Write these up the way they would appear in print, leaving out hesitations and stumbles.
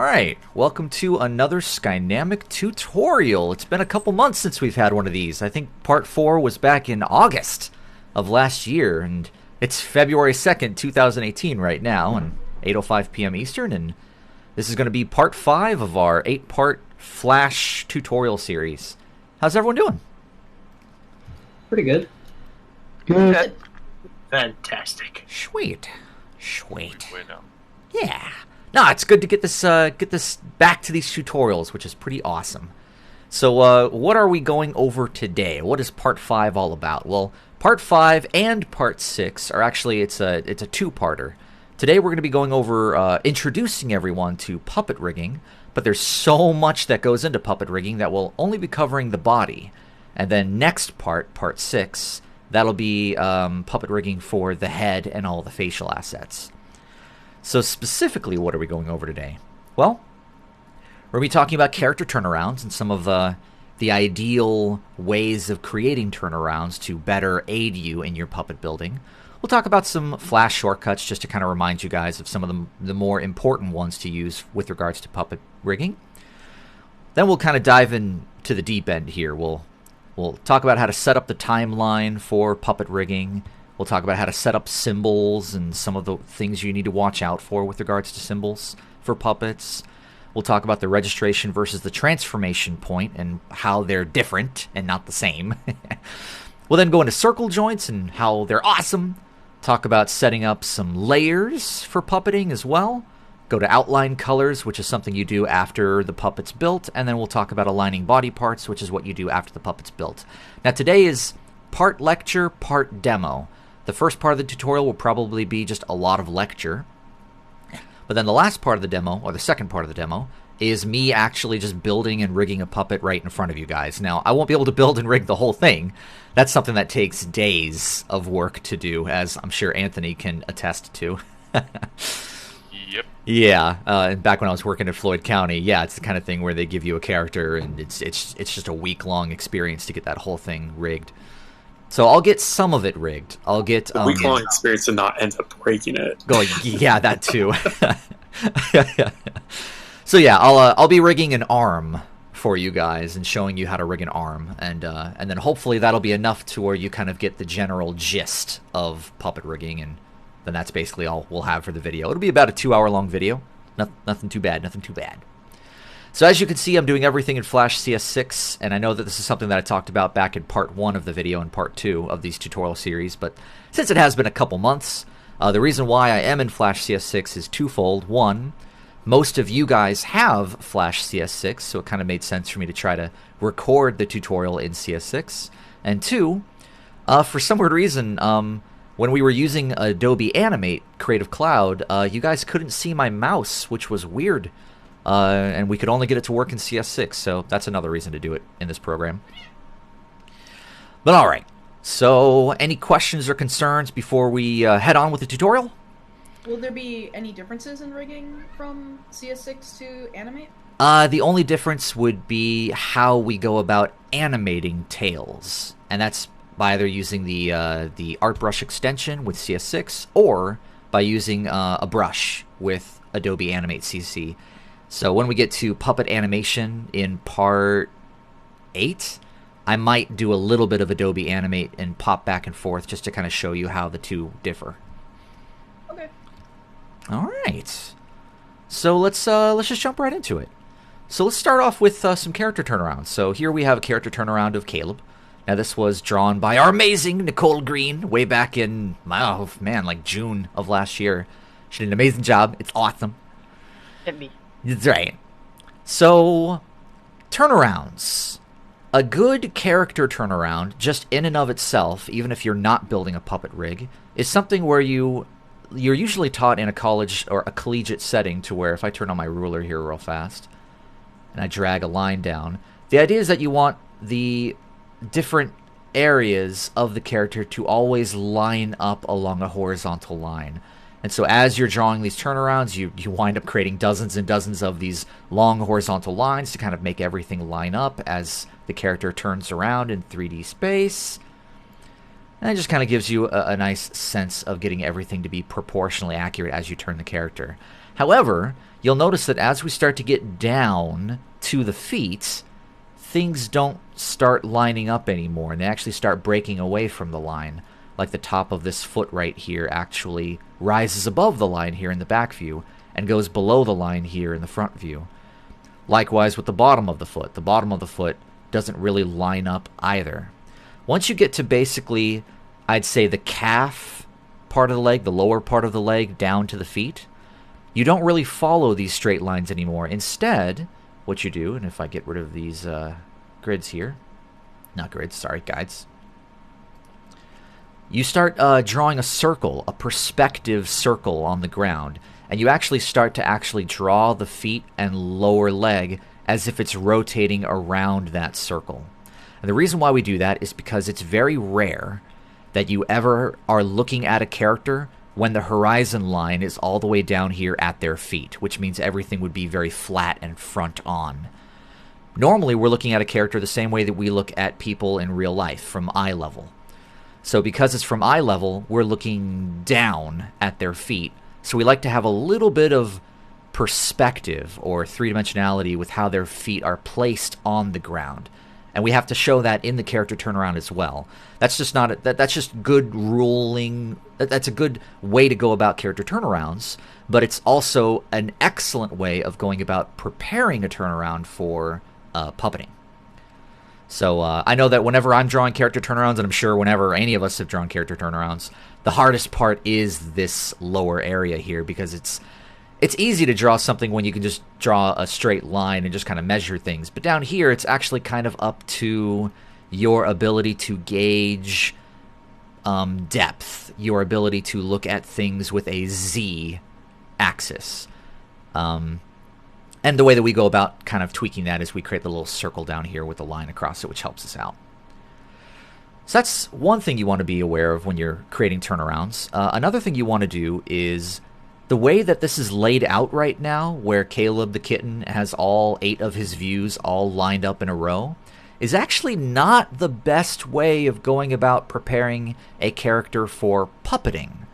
Alright, welcome to another Skynamic tutorial. It's been a couple months since we've had one of these. I think part 4 was back in August of last year, and it's February 2nd, 2018 right now, and 8:05 p.m. Eastern, and this is going to be part 5 of our 8-part Flash tutorial series. How's everyone doing? Pretty good. Good. Fantastic. Sweet. Sweet. Bueno. Yeah. No, it's good to get this back to these tutorials, which is pretty awesome. So, what are we going over today? What is Part 5 all about? Well, Part 5 and Part 6 are actually, it's a two-parter. Today we're going to be going over introducing everyone to puppet rigging, but there's so much that goes into puppet rigging that we'll only be covering the body. And then next part, Part 6, that'll be puppet rigging for the head and all the facial assets. So specifically, what are we going over today? Well, we're going to be talking about character turnarounds and some of the ideal ways of creating turnarounds to better aid you in your puppet building. We'll talk about some Flash shortcuts just to kind of remind you guys of some of the more important ones to use with regards to puppet rigging. Then we'll kind of dive into the deep end here. We'll talk about how to set up the timeline for puppet rigging. We'll talk about how to set up symbols and some of the things you need to watch out for with regards to symbols for puppets. We'll talk about the registration versus the transformation point and how they're different and not the same. We'll then go into circle joints and how they're awesome. Talk about setting up some layers for puppeting as well. Go to outline colors, which is something you do after the puppet's built. And then we'll talk about aligning body parts, which is what you do after the puppet's built. Now today is part lecture, part demo. The first part of the tutorial will probably be just a lot of lecture. But then the last part of the demo, or the second part of the demo, is me actually just building and rigging a puppet right in front of you guys. Now, I won't be able to build and rig the whole thing. That's something that takes days of work to do, as I'm sure Anthony can attest to. Yep. Yeah, and back when I was working at Floyd County, yeah, it's the kind of thing where they give you a character, and it's just a week-long experience to get that whole thing rigged. So I'll get some of it rigged. I'll get a week-long experience and not end up breaking it. Going, yeah, that too. So yeah, I'll be rigging an arm for you guys and showing you how to rig an arm, and then hopefully that'll be enough to where you kind of get the general gist of puppet rigging, and then that's basically all we'll have for the video. It'll be about a 2-hour-long video. Nothing too bad. Nothing too bad. So as you can see, I'm doing everything in Flash CS6, and I know that this is something that I talked about back in part 1 of the video and part 2 of these tutorial series, but since it has been a couple months, the reason why I am in Flash CS6 is twofold. One, most of you guys have Flash CS6, so it kind of made sense for me to try to record the tutorial in CS6. And two, for some weird reason, when we were using Adobe Animate Creative Cloud, you guys couldn't see my mouse, which was weird. And we could only get it to work in CS6, so that's another reason to do it in this program. But alright, so any questions or concerns before we head on with the tutorial? Will there be any differences in rigging from CS6 to Animate? The only difference would be how we go about animating tails, and that's by either using the art brush extension with CS6 or by using a brush with Adobe Animate CC. So when we get to puppet animation in part 8, I might do a little bit of Adobe Animate and pop back and forth just to kind of show you how the two differ. Okay. All right. So let's just jump right into it. So let's start off with some character turnarounds. So here we have a character turnaround of Caleb. Now this was drawn by our amazing Nicole Green way back in, oh man, like June of last year. She did an amazing job. It's awesome. Hit me. That's right. So, turnarounds. A good character turnaround, just in and of itself, even if you're not building a puppet rig, is something where you're usually taught in a college or a collegiate setting to where if I turn on my ruler here real fast and I drag a line down, the idea is that you want the different areas of the character to always line up along a horizontal line. And so as you're drawing these turnarounds, you wind up creating dozens and dozens of these long horizontal lines to kind of make everything line up as the character turns around in 3D space. And it just kind of gives you a nice sense of getting everything to be proportionally accurate as you turn the character. However, you'll notice that as we start to get down to the feet, things don't start lining up anymore, and they actually start breaking away from the line. Like the top of this foot right here actually rises above the line here in the back view and goes below the line here in the front view. Likewise with the bottom of the foot. The bottom of the foot doesn't really line up either. Once you get to basically, I'd say, the calf part of the leg, the lower part of the leg down to the feet, you don't really follow these straight lines anymore. Instead, what you do, and if I get rid of these grids here, not grids, sorry, guides, you start drawing a circle, a perspective circle on the ground, and you actually start to draw the feet and lower leg as if it's rotating around that circle. And the reason why we do that is because it's very rare that you ever are looking at a character when the horizon line is all the way down here at their feet, which means everything would be very flat and front on. Normally, we're looking at a character the same way that we look at people in real life, from eye level. So because it's from eye level, we're looking down at their feet. So we like to have a little bit of perspective or three-dimensionality with how their feet are placed on the ground. And we have to show that in the character turnaround as well. That's just not that's just good ruling. That's a good way to go about character turnarounds, but it's also an excellent way of going about preparing a turnaround for puppeting. So I know that whenever I'm drawing character turnarounds, and I'm sure whenever any of us have drawn character turnarounds, the hardest part is this lower area here, because it's easy to draw something when you can just draw a straight line and just kind of measure things. But down here, it's actually kind of up to your ability to gauge depth, your ability to look at things with a Z axis. And the way that we go about kind of tweaking that is we create the little circle down here with a line across it, which helps us out. So that's one thing you want to be aware of when you're creating turnarounds. Another thing you want to do is the way that this is laid out right now, where Caleb the kitten has all 8 of his views all lined up in a row, is actually not the best way of going about preparing a character for puppeting.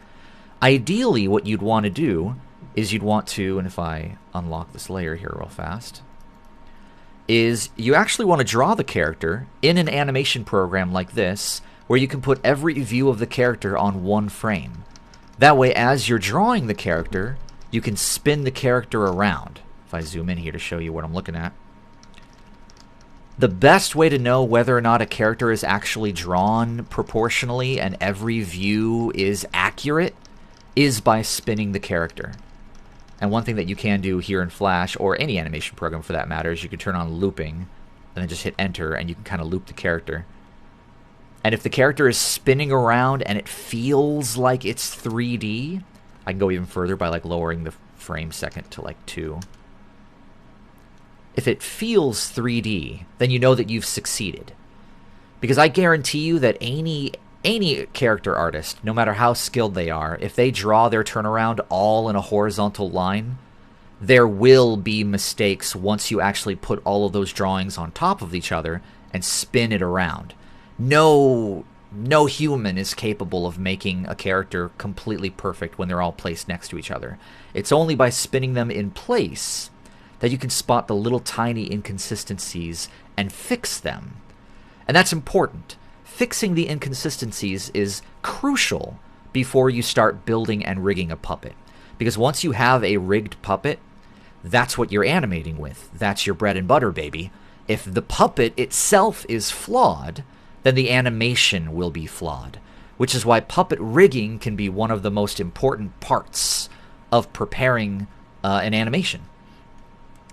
Ideally, what you'd want to do is you'd want to, and if I unlock this layer here real fast, is you actually want to draw the character in an animation program like this, where you can put every view of the character on one frame. That way, as you're drawing the character, you can spin the character around. If I zoom in here to show you what I'm looking at. The best way to know whether or not a character is actually drawn proportionally and every view is accurate is by spinning the character. And one thing that you can do here in Flash, or any animation program for that matter, is you can turn on looping, and then just hit enter, and you can kind of loop the character. And if the character is spinning around and it feels like it's 3D, I can go even further by like lowering the frame second to like 2. If it feels 3D, then you know that you've succeeded. Because I guarantee you that any character artist, no matter how skilled they are, if they draw their turnaround all in a horizontal line, there will be mistakes once you actually put all of those drawings on top of each other and spin it around. No human is capable of making a character completely perfect when they're all placed next to each other. It's only by spinning them in place that you can spot the little tiny inconsistencies and fix them. And that's important. Fixing the inconsistencies is crucial before you start building and rigging a puppet. Because once you have a rigged puppet, that's what you're animating with. That's your bread and butter, baby. If the puppet itself is flawed, then the animation will be flawed. Which is why puppet rigging can be one of the most important parts of preparing an animation.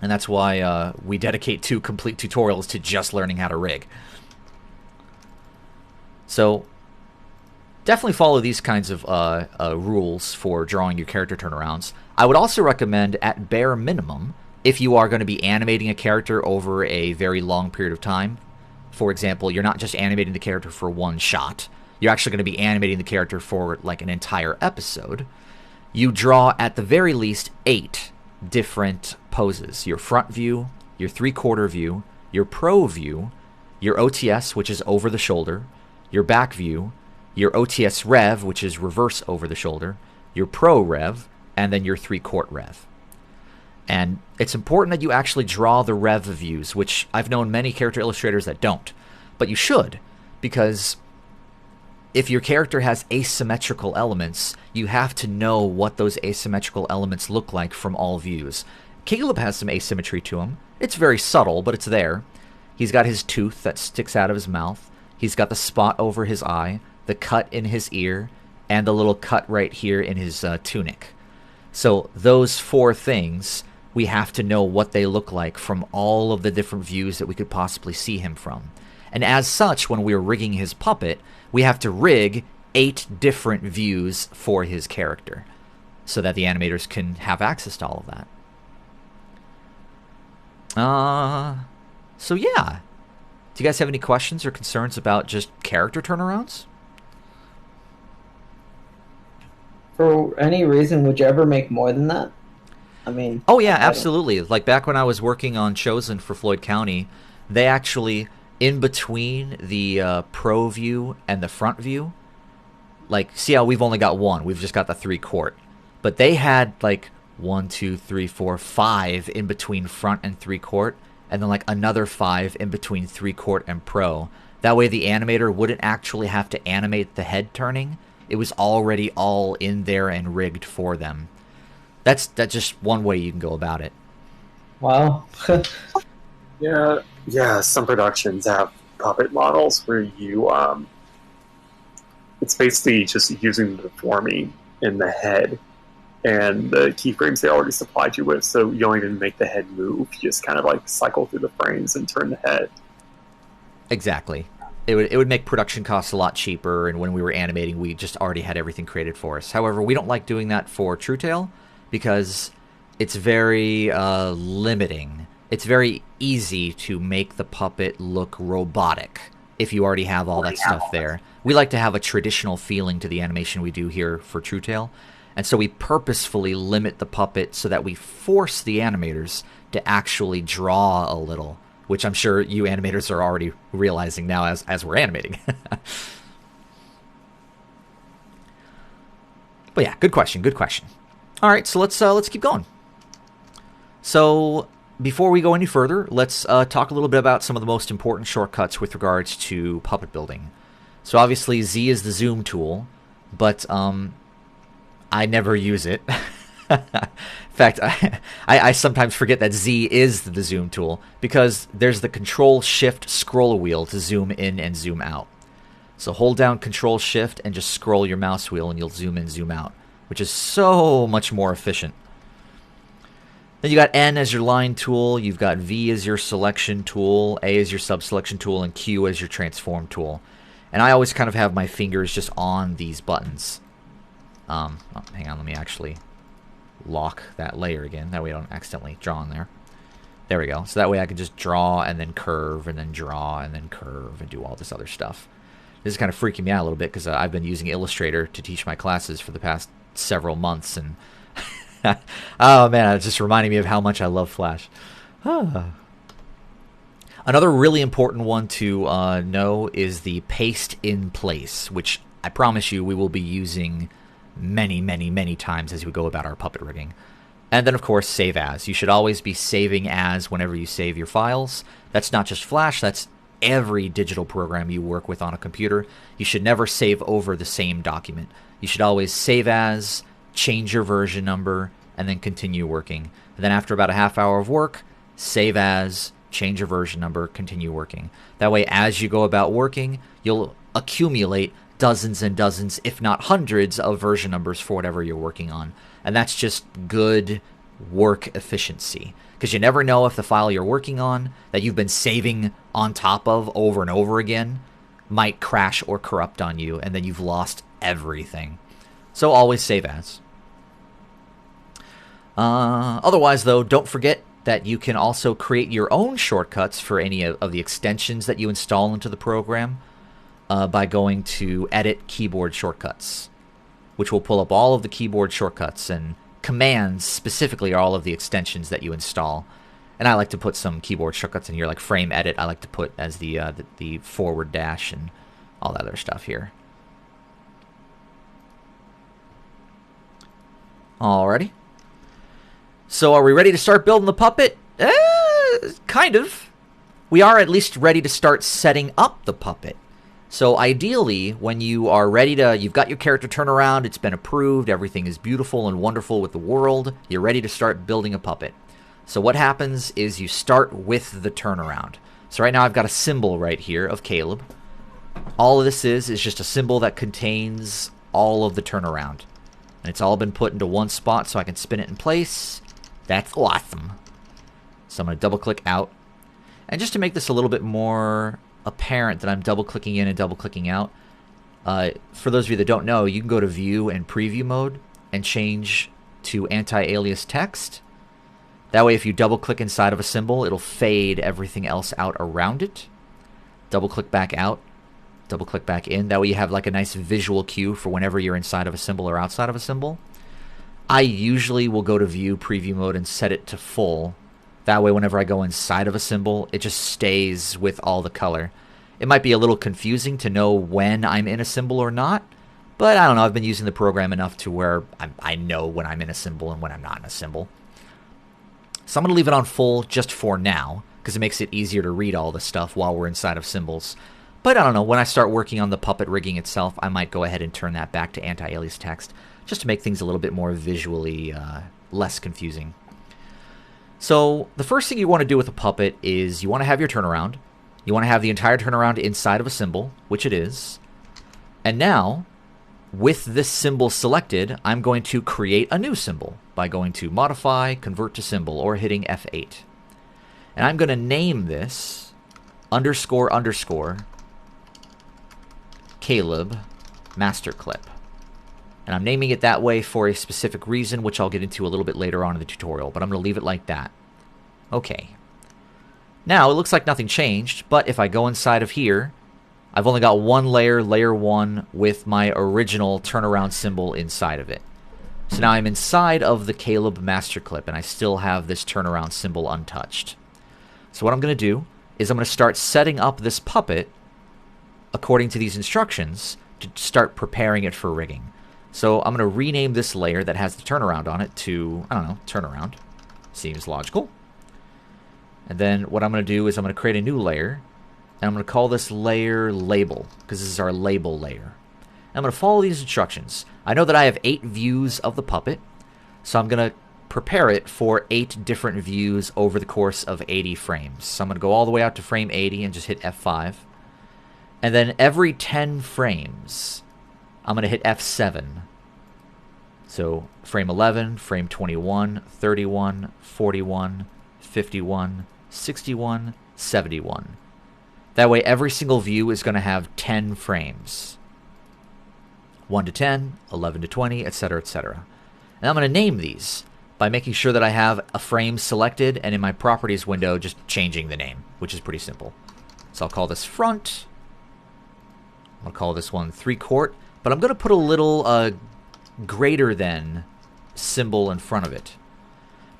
And that's why we dedicate 2 complete tutorials to just learning how to rig. So definitely follow these kinds of rules for drawing your character turnarounds. I would also recommend, at bare minimum, if you are going to be animating a character over a very long period of time. For example, you're not just animating the character for one shot. You're actually going to be animating the character for like an entire episode. You draw at the very least 8 different poses. Your front view, your 3/4 view, your pro view, your OTS, which is over the shoulder, your back view, your OTS rev, which is reverse over the shoulder, your pro rev, and then your 3/4 rev. And it's important that you actually draw the rev views, which I've known many character illustrators that don't. But you should, because if your character has asymmetrical elements, you have to know what those asymmetrical elements look like from all views. Caleb has some asymmetry to him. It's very subtle, but it's there. He's got his tooth that sticks out of his mouth. He's got the spot over his eye, the cut in his ear, and the little cut right here in his tunic. So those 4 things, we have to know what they look like from all of the different views that we could possibly see him from. And as such, when we're rigging his puppet, we have to rig 8 different views for his character so that the animators can have access to all of that. So yeah. Do you guys have any questions or concerns about just character turnarounds? For any reason, would you ever make more than that? I mean... Oh yeah, absolutely. Like back when I was working on Chosen for Floyd County, they actually, in between the pro view and the front view, like, see how we've only got one. We've just got the 3-quart. But they had like 1, 2, 3, 4, 5 in between front and 3-quart, and then like another 5 in between 3-quart and pro. That way the animator wouldn't actually have to animate the head turning. It was already all in there and rigged for them. That's just one way you can go about it. Wow. Yeah, some productions have puppet models where you, it's basically just using the deforming in the head and the keyframes they already supplied you with, so you don't even make the head move. You just kind of like cycle through the frames and turn the head. Exactly. It would make production costs a lot cheaper, and when we were animating, we just already had everything created for us. However, we don't like doing that for True Tale because it's very limiting. It's very easy to make the puppet look robotic if you already have all that stuff there. We like to have a traditional feeling to the animation we do here for True Tale, and so we purposefully limit the puppet so that we force the animators to actually draw a little, which I'm sure you animators are already realizing now as we're animating. But yeah, good question. All right, so let's keep going. So before we go any further, let's talk a little bit about some of the most important shortcuts with regards to puppet building. So obviously Z is the zoom tool, but I never use it. In fact, I sometimes forget that Z is the zoom tool because there's the Control-Shift scroll wheel to zoom in and zoom out. So hold down Control-Shift and just scroll your mouse wheel and you'll zoom in, zoom out, which is so much more efficient. Then you got N as your line tool, you've got V as your selection tool, A as your subselection tool, and Q as your transform tool. And I always kind of have my fingers just on these buttons. Oh, hang on, let me actually lock that layer again. That way I don't accidentally draw on there. There we go. So that way I can just draw and then curve and then draw and then curve and do all this other stuff. This is kind of freaking me out a little bit because I've been using Illustrator to teach my classes for the past several months, and oh man, it's just reminding me of how much I love Flash. Another really important one to know is the paste in place, which I promise you we will be using many times as we go about our puppet rigging. And then of course save as. You should always be saving as whenever you save your files. That's not just Flash, that's every digital program you work with on a computer. You should never save over the same document. You should always save as, change your version number, and then continue working. And then after about a half hour of work, save as, change your version number, continue working. That way as you go about working, you'll accumulate dozens and dozens, if not hundreds, of version numbers for whatever you're working on. And that's just good work efficiency. Because you never know if the file you're working on that you've been saving on top of over and over again might crash or corrupt on you, and then you've lost everything. So always save as. Otherwise, though, don't forget that you can also create your own shortcuts for any of the extensions that you install into the program. By going to Edit Keyboard Shortcuts, which will pull up all of the keyboard shortcuts, and commands specifically are all of the extensions that you install. And I like to put some keyboard shortcuts in here, like Frame Edit. I like to put as the forward dash and all that other stuff here. Alrighty. So are we ready to start building the puppet? Kind of. We are at least ready to start setting up the puppet. So ideally, when you are ready to, you've got your character turnaround, it's been approved, everything is beautiful and wonderful with the world, you're ready to start building a puppet. So what happens is you start with the turnaround. So right now I've got a symbol right here of Caleb. All of this is just a symbol that contains all of the turnaround. And it's all been put into one spot so I can spin it in place. That's awesome. So I'm going to double click out. And just to make this a little bit more apparent that I'm double clicking in and double clicking out, for those of you that don't know, you can go to view and preview mode and change to anti-alias text. That way if you double click inside of a symbol, it'll fade everything else out around it. Double click back out, double click back in. That way you have like a nice visual cue for whenever you're inside of a symbol or outside of a symbol. I usually will go to view preview mode and set it to full. That way whenever I go inside of a symbol, it just stays with all the color. It might be a little confusing to know when I'm in a symbol or not, but I don't know, I've been using the program enough to where I know when I'm in a symbol and when I'm not in a symbol. So I'm going to leave it on full just for now, because it makes it easier to read all this stuff while we're inside of symbols. But I don't know, when I start working on the puppet rigging itself, I might go ahead and turn that back to anti-alias text, just to make things a little bit more visually less confusing. So the first thing you want to do with a puppet is you want to have your turnaround. You want to have the entire turnaround inside of a symbol, which it is. And now, with this symbol selected, I'm going to create a new symbol by going to Modify, Convert to Symbol, or hitting F8. And I'm going to name this __ Caleb Master Clip. And I'm naming it that way for a specific reason, which I'll get into a little bit later on in the tutorial, but I'm going to leave it like that. Okay. Now, it looks like nothing changed, but if I go inside of here, I've only got one layer, layer 1, with my original turnaround symbol inside of it. So now I'm inside of the Caleb Master Clip, and I still have this turnaround symbol untouched. So what I'm going to do is I'm going to start setting up this puppet according to these instructions to start preparing it for rigging. So I'm going to rename this layer that has the turnaround on it to, I don't know, turnaround. Seems logical. And then what I'm going to do is I'm going to create a new layer, and I'm going to call this layer label, because this is our label layer. And I'm going to follow these instructions. I know that I have 8 views of the puppet, so I'm going to prepare it for 8 different views over the course of 80 frames. So I'm going to go all the way out to frame 80 and just hit F5. And then every 10 frames, I'm going to hit F7. So frame 11, frame 21, 31, 41, 51, 61, 71. That way every single view is going to have 10 frames. 1 to 10, 11 to 20, etc., etc. And I'm going to name these by making sure that I have a frame selected, and in my properties window just changing the name, which is pretty simple. So I'll call this front. I'll call this one 3/4, but I'm going to put a little greater than symbol in front of it.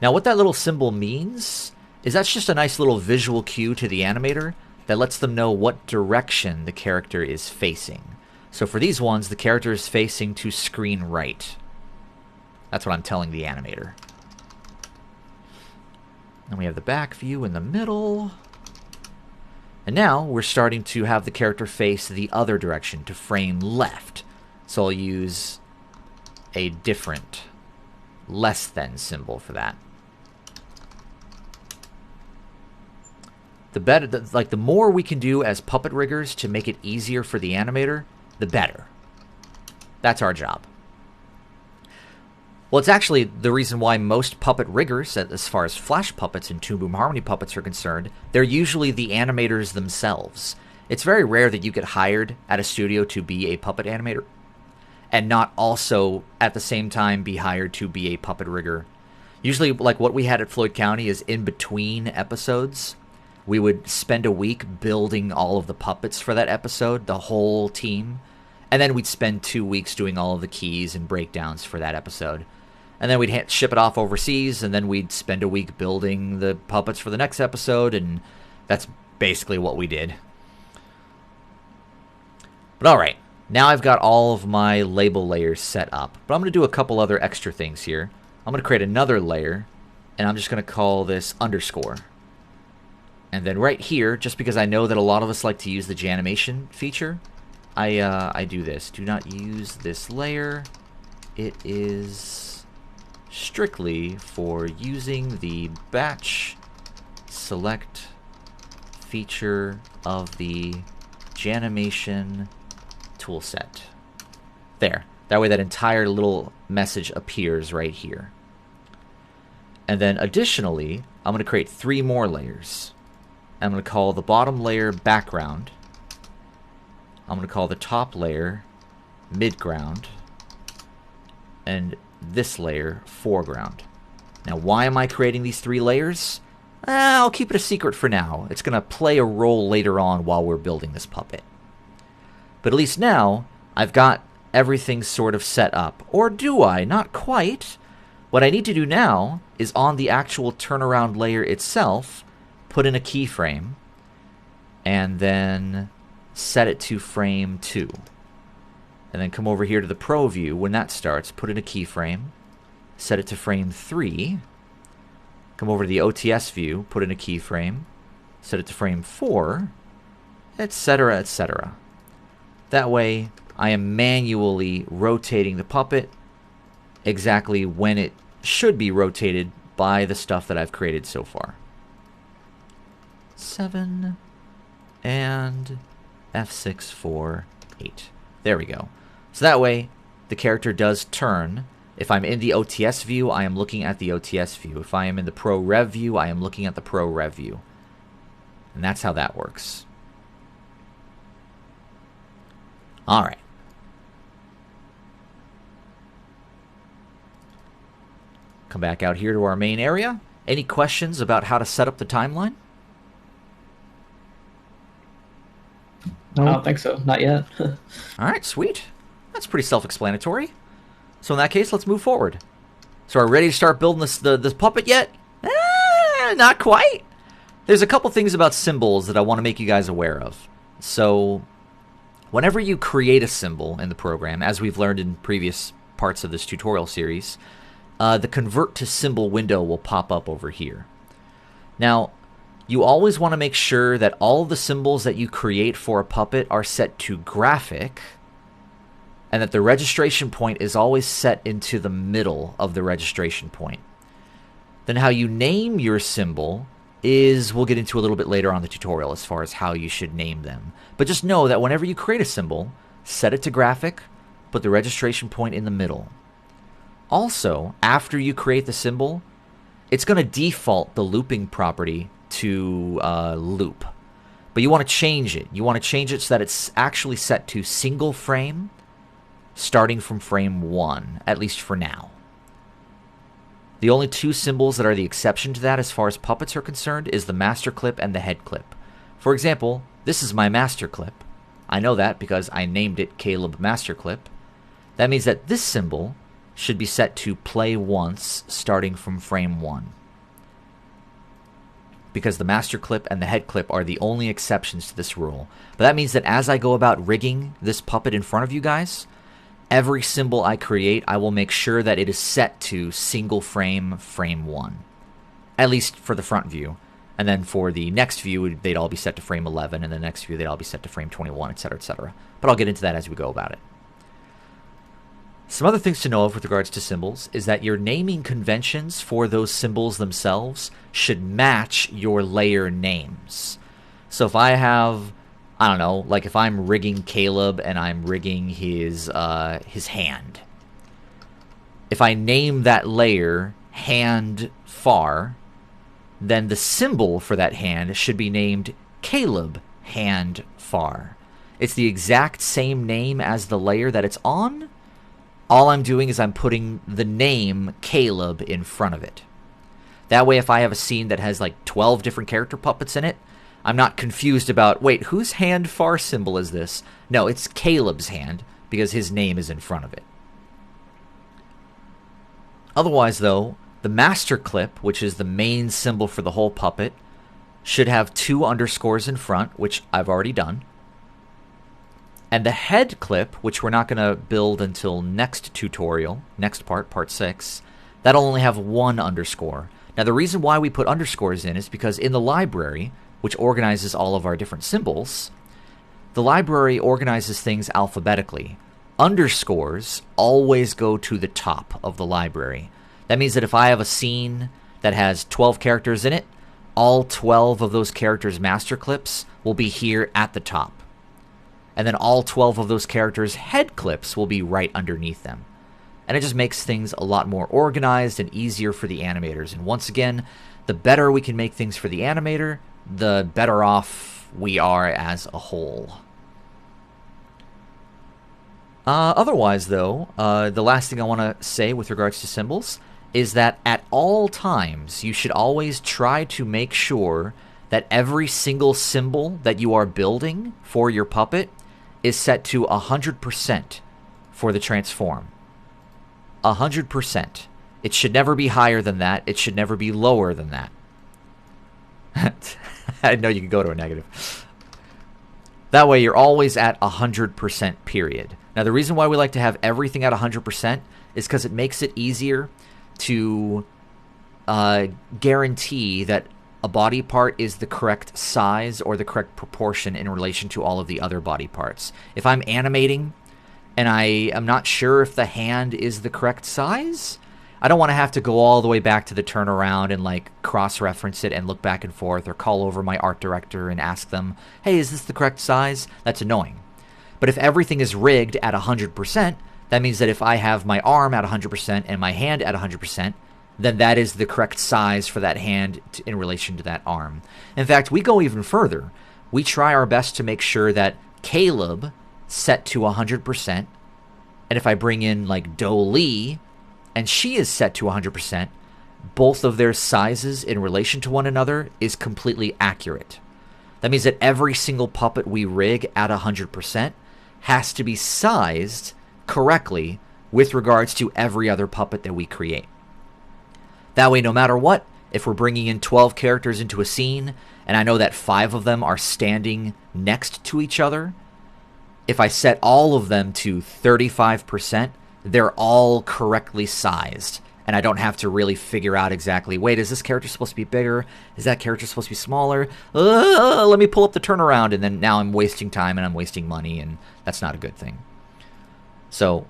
Now what that little symbol means is that's just a nice little visual cue to the animator that lets them know what direction the character is facing. So for these ones, the character is facing to screen right. That's what I'm telling the animator. And we have the back view in the middle. And now we're starting to have the character face the other direction, to frame left. So I'll use a different less than symbol for that. The better, the more we can do as puppet riggers to make it easier for the animator, the better. That's our job. Well, it's actually the reason why most puppet riggers, as far as Flash puppets and Toon Boom Harmony puppets are concerned, they're usually the animators themselves. It's very rare that you get hired at a studio to be a puppet animator and not also at the same time be hired to be a puppet rigger. Usually, like what we had at Floyd County is in between episodes, we would spend a week building all of the puppets for that episode, the whole team, and then we'd spend 2 weeks doing all of the keys and breakdowns for that episode. And then we'd ship it off overseas, and then we'd spend a week building the puppets for the next episode, and that's basically what we did. But alright, now I've got all of my label layers set up. But I'm going to do a couple other extra things here. I'm going to create another layer And I'm just going to call this underscore. And then right here, just because I know that a lot of us like to use the Janimation feature, I do this. Do not use this layer. It is strictly for using the batch select feature of the Janimation toolset. There. That way that entire little message appears right here. And then additionally, I'm going to create 3 more layers. I'm going to call the bottom layer background. I'm going to call the top layer midground. And this layer foreground. Now, why am I creating these 3 layers? I'll keep it a secret for now. It's going to play a role later on while we're building this puppet. But at least now, I've got everything sort of set up. Or do I? Not quite. What I need to do now is on the actual turnaround layer itself, put in a keyframe, and then set it to frame 2. And then come over here to the Pro view. When that starts, put in a keyframe, set it to frame 3. Come over to the OTS view, put in a keyframe, set it to frame 4, etc., etc. That way, I am manually rotating the puppet exactly when it should be rotated by the stuff that I've created so far. 7 and F6, 4, 8. There we go. So that way, the character does turn. If I'm in the OTS view, I am looking at the OTS view. If I am in the Pro Rev view, I am looking at the Pro Rev view. And that's how that works. All right. Come back out here to our main area. Any questions about how to set up the timeline? No, I don't think so. Not yet. All right, sweet. That's pretty self-explanatory. So in that case, let's move forward. So are we ready to start building this puppet yet? Not quite. There's a couple things about symbols that I want to make you guys aware of. So whenever you create a symbol in the program, as we've learned in previous parts of this tutorial series, the convert to symbol window will pop up over here. Now, you always want to make sure that all the symbols that you create for a puppet are set to graphic, and that the registration point is always set into the middle of the registration point. Then how you name your symbol is, we'll get into a little bit later on the tutorial as far as how you should name them. But just know that whenever you create a symbol, set it to graphic, put the registration point in the middle. Also, after you create the symbol, it's going to default the looping property to loop. But you want to change it. You want to change it so that it's actually set to single frame, starting from frame 1, at least for now. The only 2 symbols that are the exception to that as far as puppets are concerned is the master clip and the head clip. For example, this is my master clip. I know that because I named it Caleb Master Clip. That means that this symbol should be set to play once, starting from frame 1. Because the master clip and the head clip are the only exceptions to this rule. But that means that as I go about rigging this puppet in front of you guys, every symbol I create, I will make sure that it is set to single frame, frame 1. At least for the front view. And then for the next view, they'd all be set to frame 11, and the next view, they'd all be set to frame 21, etc., etc. But I'll get into that as we go about it. Some other things to know of with regards to symbols is that your naming conventions for those symbols themselves should match your layer names. So if I have, I don't know, like if I'm rigging Caleb and I'm rigging his hand, if I name that layer hand far, then the symbol for that hand should be named Caleb hand far. It's the exact same name as the layer that it's on. All I'm doing is I'm putting the name Caleb in front of it. That way, if I have a scene that has like 12 different character puppets in it, I'm not confused about, wait, whose hand far symbol is this? No, it's Caleb's hand because his name is in front of it. Otherwise, though, the master clip, which is the main symbol for the whole puppet, should have 2 underscores in front, which I've already done. And the head clip, which we're not going to build until next tutorial, next part, part 6, that'll only have 1 underscore. Now, the reason why we put underscores in is because in the library, which organizes all of our different symbols, the library organizes things alphabetically. Underscores always go to the top of the library. That means that if I have a scene that has 12 characters in it, all 12 of those characters' master clips will be here at the top. And then all 12 of those characters' head clips will be right underneath them. And it just makes things a lot more organized and easier for the animators. And once again, the better we can make things for the animator, the better off we are as a whole. Otherwise, though, the last thing I want to say with regards to symbols is that at all times, you should always try to make sure that every single symbol that you are building for your puppet is set to 100% for the transform. 100%. It should never be higher than that. It should never be lower than that. I know you can go to a negative. That way you're always at 100% period. Now the reason why we like to have everything at 100% is because it makes it easier to guarantee that a body part is the correct size or the correct proportion in relation to all of the other body parts. If I'm animating and I am not sure if the hand is the correct size, I don't want to have to go all the way back to the turnaround and like cross-reference it and look back and forth or call over my art director and ask them, hey, is this the correct size? That's annoying. But if everything is rigged at 100%, that means that if I have my arm at 100% and my hand at 100%, then that is the correct size for that hand in relation to that arm. In fact, we go even further. We try our best to make sure that Caleb set to 100%, and if I bring in like Dolee and she is set to 100%, both of their sizes in relation to one another is completely accurate. That means that every single puppet we rig at 100% has to be sized correctly with regards to every other puppet that we create. That way, no matter what, if we're bringing in 12 characters into a scene, and I know that 5 of them are standing next to each other, if I set all of them to 35%, they're all correctly sized. And I don't have to really figure out exactly, wait, is this character supposed to be bigger? Is that character supposed to be smaller? Let me pull up the turnaround, and then now I'm wasting time and I'm wasting money, and that's not a good thing. So,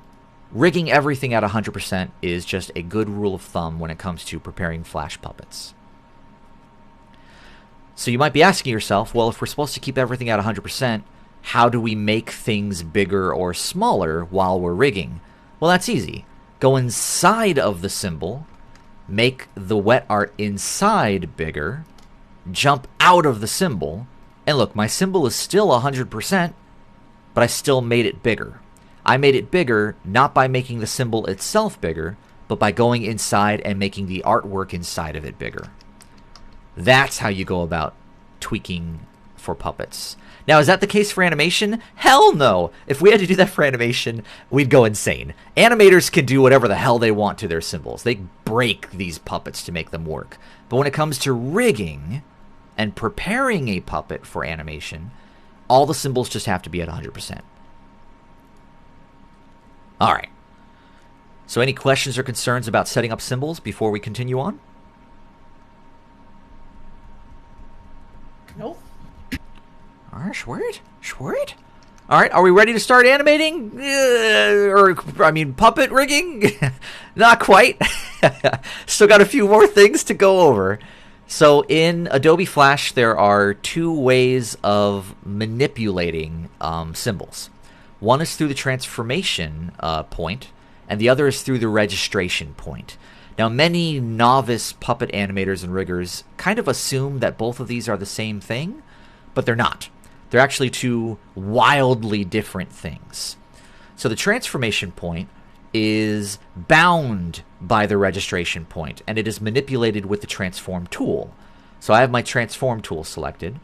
rigging everything at 100% is just a good rule of thumb when it comes to preparing Flash puppets. So you might be asking yourself, well, if we're supposed to keep everything at 100%, how do we make things bigger or smaller while we're rigging? Well, that's easy. Go inside of the symbol, make the wet art inside bigger, jump out of the symbol, and look, my symbol is still 100%, but I still made it bigger. I made it bigger not by making the symbol itself bigger, but by going inside and making the artwork inside of it bigger. That's how you go about tweaking for puppets. Now, is that the case for animation? Hell no! If we had to do that for animation, we'd go insane. Animators can do whatever the hell they want to their symbols. They break these puppets to make them work. But when it comes to rigging and preparing a puppet for animation, all the symbols just have to be at 100%. Alright. So any questions or concerns about setting up symbols before we continue on? Nope. Alright, sweet. Alright, are we ready to start animating? Puppet rigging? Not quite. Still got a few more things to go over. So in Adobe Flash, there are 2 ways of manipulating symbols. One is through the transformation point, and the other is through the registration point. Now, many novice puppet animators and riggers kind of assume that both of these are the same thing, but they're not. They're actually 2 wildly different things. So the transformation point is bound by the registration point, and it is manipulated with the transform tool. So I have my transform tool selected.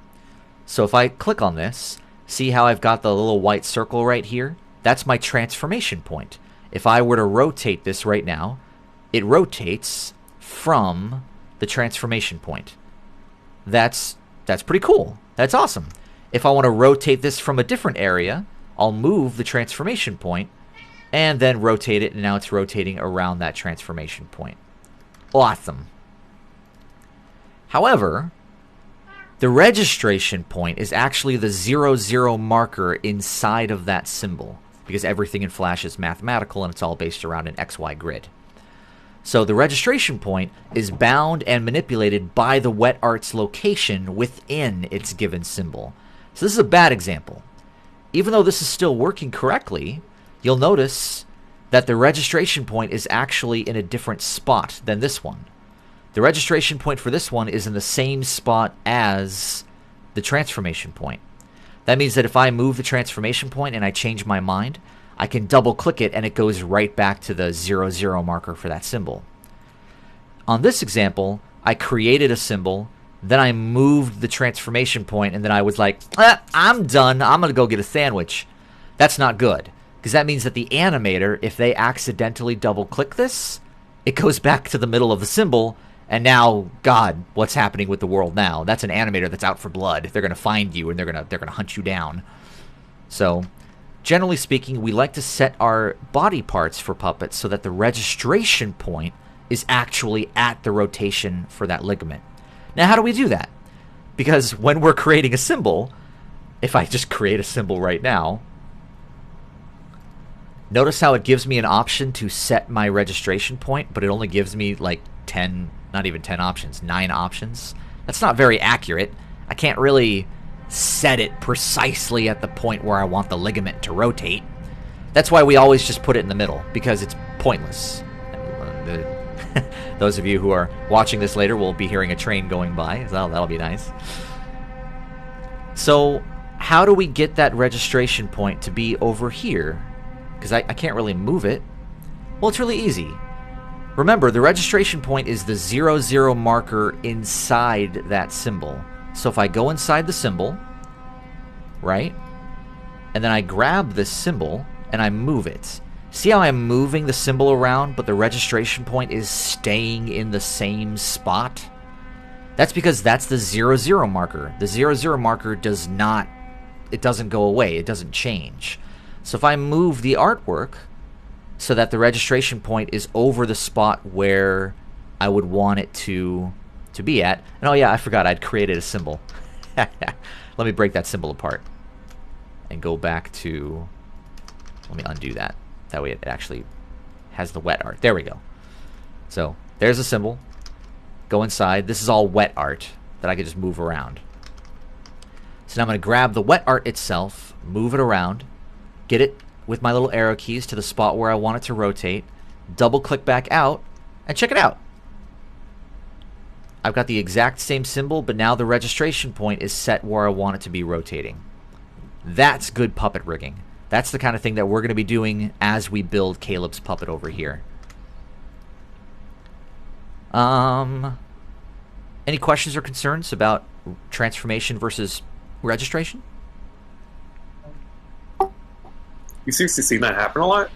So if I click on this, see how I've got the little white circle right here? That's my transformation point. If I were to rotate this right now, it rotates from the transformation point. That's pretty cool. That's awesome. If I want to rotate this from a different area, I'll move the transformation point and then rotate it, and now it's rotating around that transformation point. Awesome. However, the registration point is actually the 0, 0 marker inside of that symbol, because everything in Flash is mathematical and it's all based around an XY grid. So the registration point is bound and manipulated by the wet art's location within its given symbol. So this is a bad example. Even though this is still working correctly, you'll notice that the registration point is actually in a different spot than this one. The registration point for this one is in the same spot as the transformation point. That means that if I move the transformation point and I change my mind, I can double click it and it goes right back to the 0, 0 marker for that symbol. On this example, I created a symbol, then I moved the transformation point, and then I was like, I'm done, I'm going to go get a sandwich. That's not good, because that means that the animator, if they accidentally double click this, it goes back to the middle of the symbol, and now, God, what's happening with the world now? That's an animator that's out for blood. They're going to find you, and they're going to hunt you down. So, generally speaking, we like to set our body parts for puppets so that the registration point is actually at the rotation for that ligament. Now, how do we do that? Because when we're creating a symbol, if I just create a symbol right now, notice how it gives me an option to set my registration point, but it only gives me like 10, not even 10 options, 9 options. That's not very accurate. I can't really set it precisely at the point where I want the ligament to rotate. That's why we always just put it in the middle, because it's pointless. Those of you who are watching this later will be hearing a train going by, so that'll be nice. So how do we get that registration point to be over here? Because I can't really move it. Well, it's really easy. Remember, the registration point is the 0, 0 marker inside that symbol. So if I go inside the symbol, right, and then I grab this symbol and I move it. See how I'm moving the symbol around, but the registration point is staying in the same spot? That's because that's the 0, 0 marker. The 0, 0 marker doesn't go away. It doesn't change. So if I move the artwork so that the registration point is over the spot where I would want it to be at. And oh yeah, I forgot I'd created a symbol. Let me break that symbol apart and go back to, let me undo that. That way it actually has the wet art. There we go. So there's a symbol. Go inside. This is all wet art that I can just move around. So now I'm going to grab the wet art itself, move it around, get it with my little arrow keys to the spot where I want it to rotate, double click back out, and check it out. I've got the exact same symbol, but now the registration point is set where I want it to be rotating. That's good puppet rigging. That's the kind of thing that we're going to be doing as we build Caleb's puppet over here. Any questions or concerns about transformation versus registration? You seriously seen that happen a lot?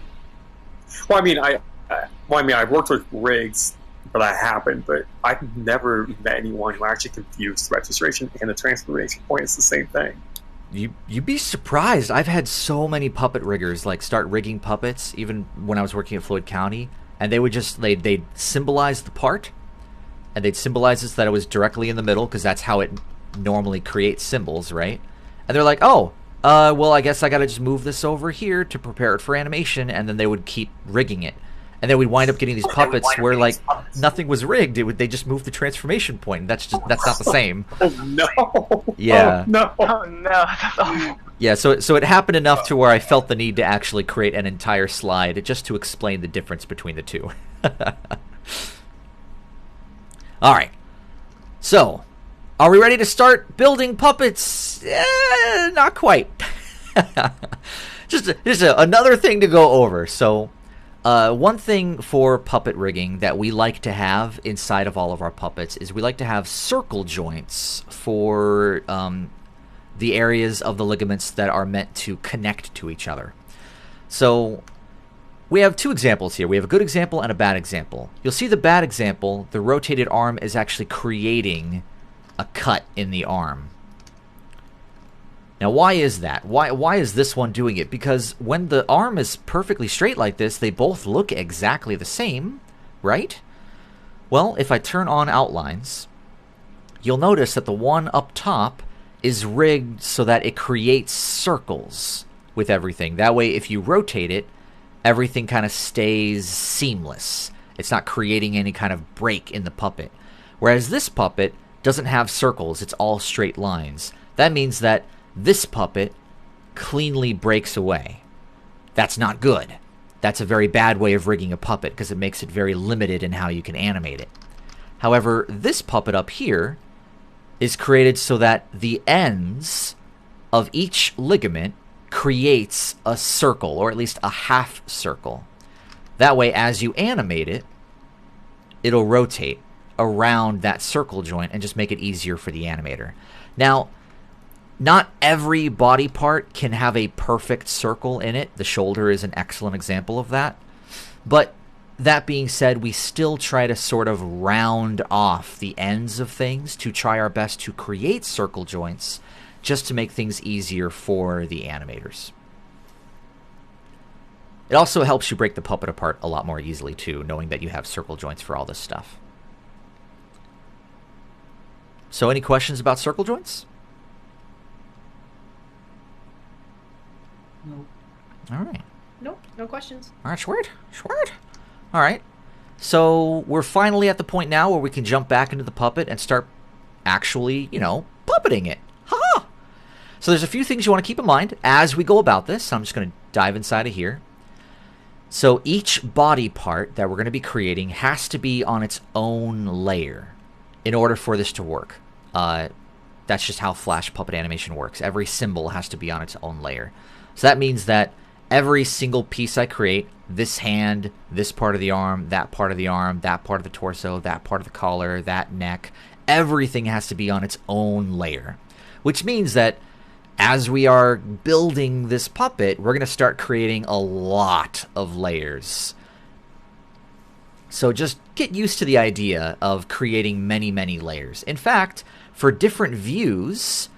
Well, I mean, I've worked with rigs for that happened, but I've never met anyone who actually confused registration and the transformation point. It's the same thing. You'd be surprised. I've had so many puppet riggers like start rigging puppets, even when I was working at Floyd County, and they would just they'd symbolize the part, and they'd symbolize this that it was directly in the middle because that's how it normally creates symbols, right? And they're like, oh, well, I guess I got to just move this over here to prepare it for animation, and then they would keep rigging it. And then we'd wind up getting these puppets where, like, nothing was rigged. They just moved the transformation point. That's not the same. Oh, no. Yeah. Oh, no. Oh no. Yeah, so it happened enough to where I felt the need to actually create an entire slide just to explain the difference between the two. All right. So, are we ready to start building puppets? Not quite. just another thing to go over. So, one thing for puppet rigging that we like to have inside of all of our puppets is we like to have circle joints for the areas of the ligaments that are meant to connect to each other. So we have two examples here. We have a good example and a bad example. You'll see the bad example, the rotated arm is actually creating a cut in the arm. Now, why is that? Why is this one doing it? Because when the arm is perfectly straight like this, they both look exactly the same, right? Well, if I turn on outlines you'll notice that the one up top is rigged so that it creates circles with everything. That way, if you rotate it, everything kind of stays seamless. It's not creating any kind of break in the puppet. Whereas this puppet doesn't have circles, it's all straight lines. That means that this puppet cleanly breaks away. That's not good. That's a very bad way of rigging a puppet because it makes it very limited in how you can animate it. However, this puppet up here is created so that the ends of each ligament creates a circle, or at least a half circle. That way, as you animate it, it'll rotate around that circle joint and just make it easier for the animator. Now, not every body part can have a perfect circle in it. The shoulder is an excellent example of that. But that being said, we still try to sort of round off the ends of things to try our best to create circle joints just to make things easier for the animators. It also helps you break the puppet apart a lot more easily too, knowing that you have circle joints for all this stuff. So any questions about circle joints? Nope. All right. Nope, no questions. All right, Schwert. All right. So we're finally at the point now where we can jump back into the puppet and start actually, puppeting it. Ha! So there's a few things you want to keep in mind as we go about this. I'm just going to dive inside of here. So each body part that we're going to be creating has to be on its own layer in order for this to work. That's just how Flash puppet animation works. Every symbol has to be on its own layer. So that means that every single piece I create, this hand, this part of the arm, that part of the arm, that part of the torso, that part of the collar, that neck, everything has to be on its own layer. Which means that as we are building this puppet, we're going to start creating a lot of layers. So just get used to the idea of creating many, many layers. In fact, for different views,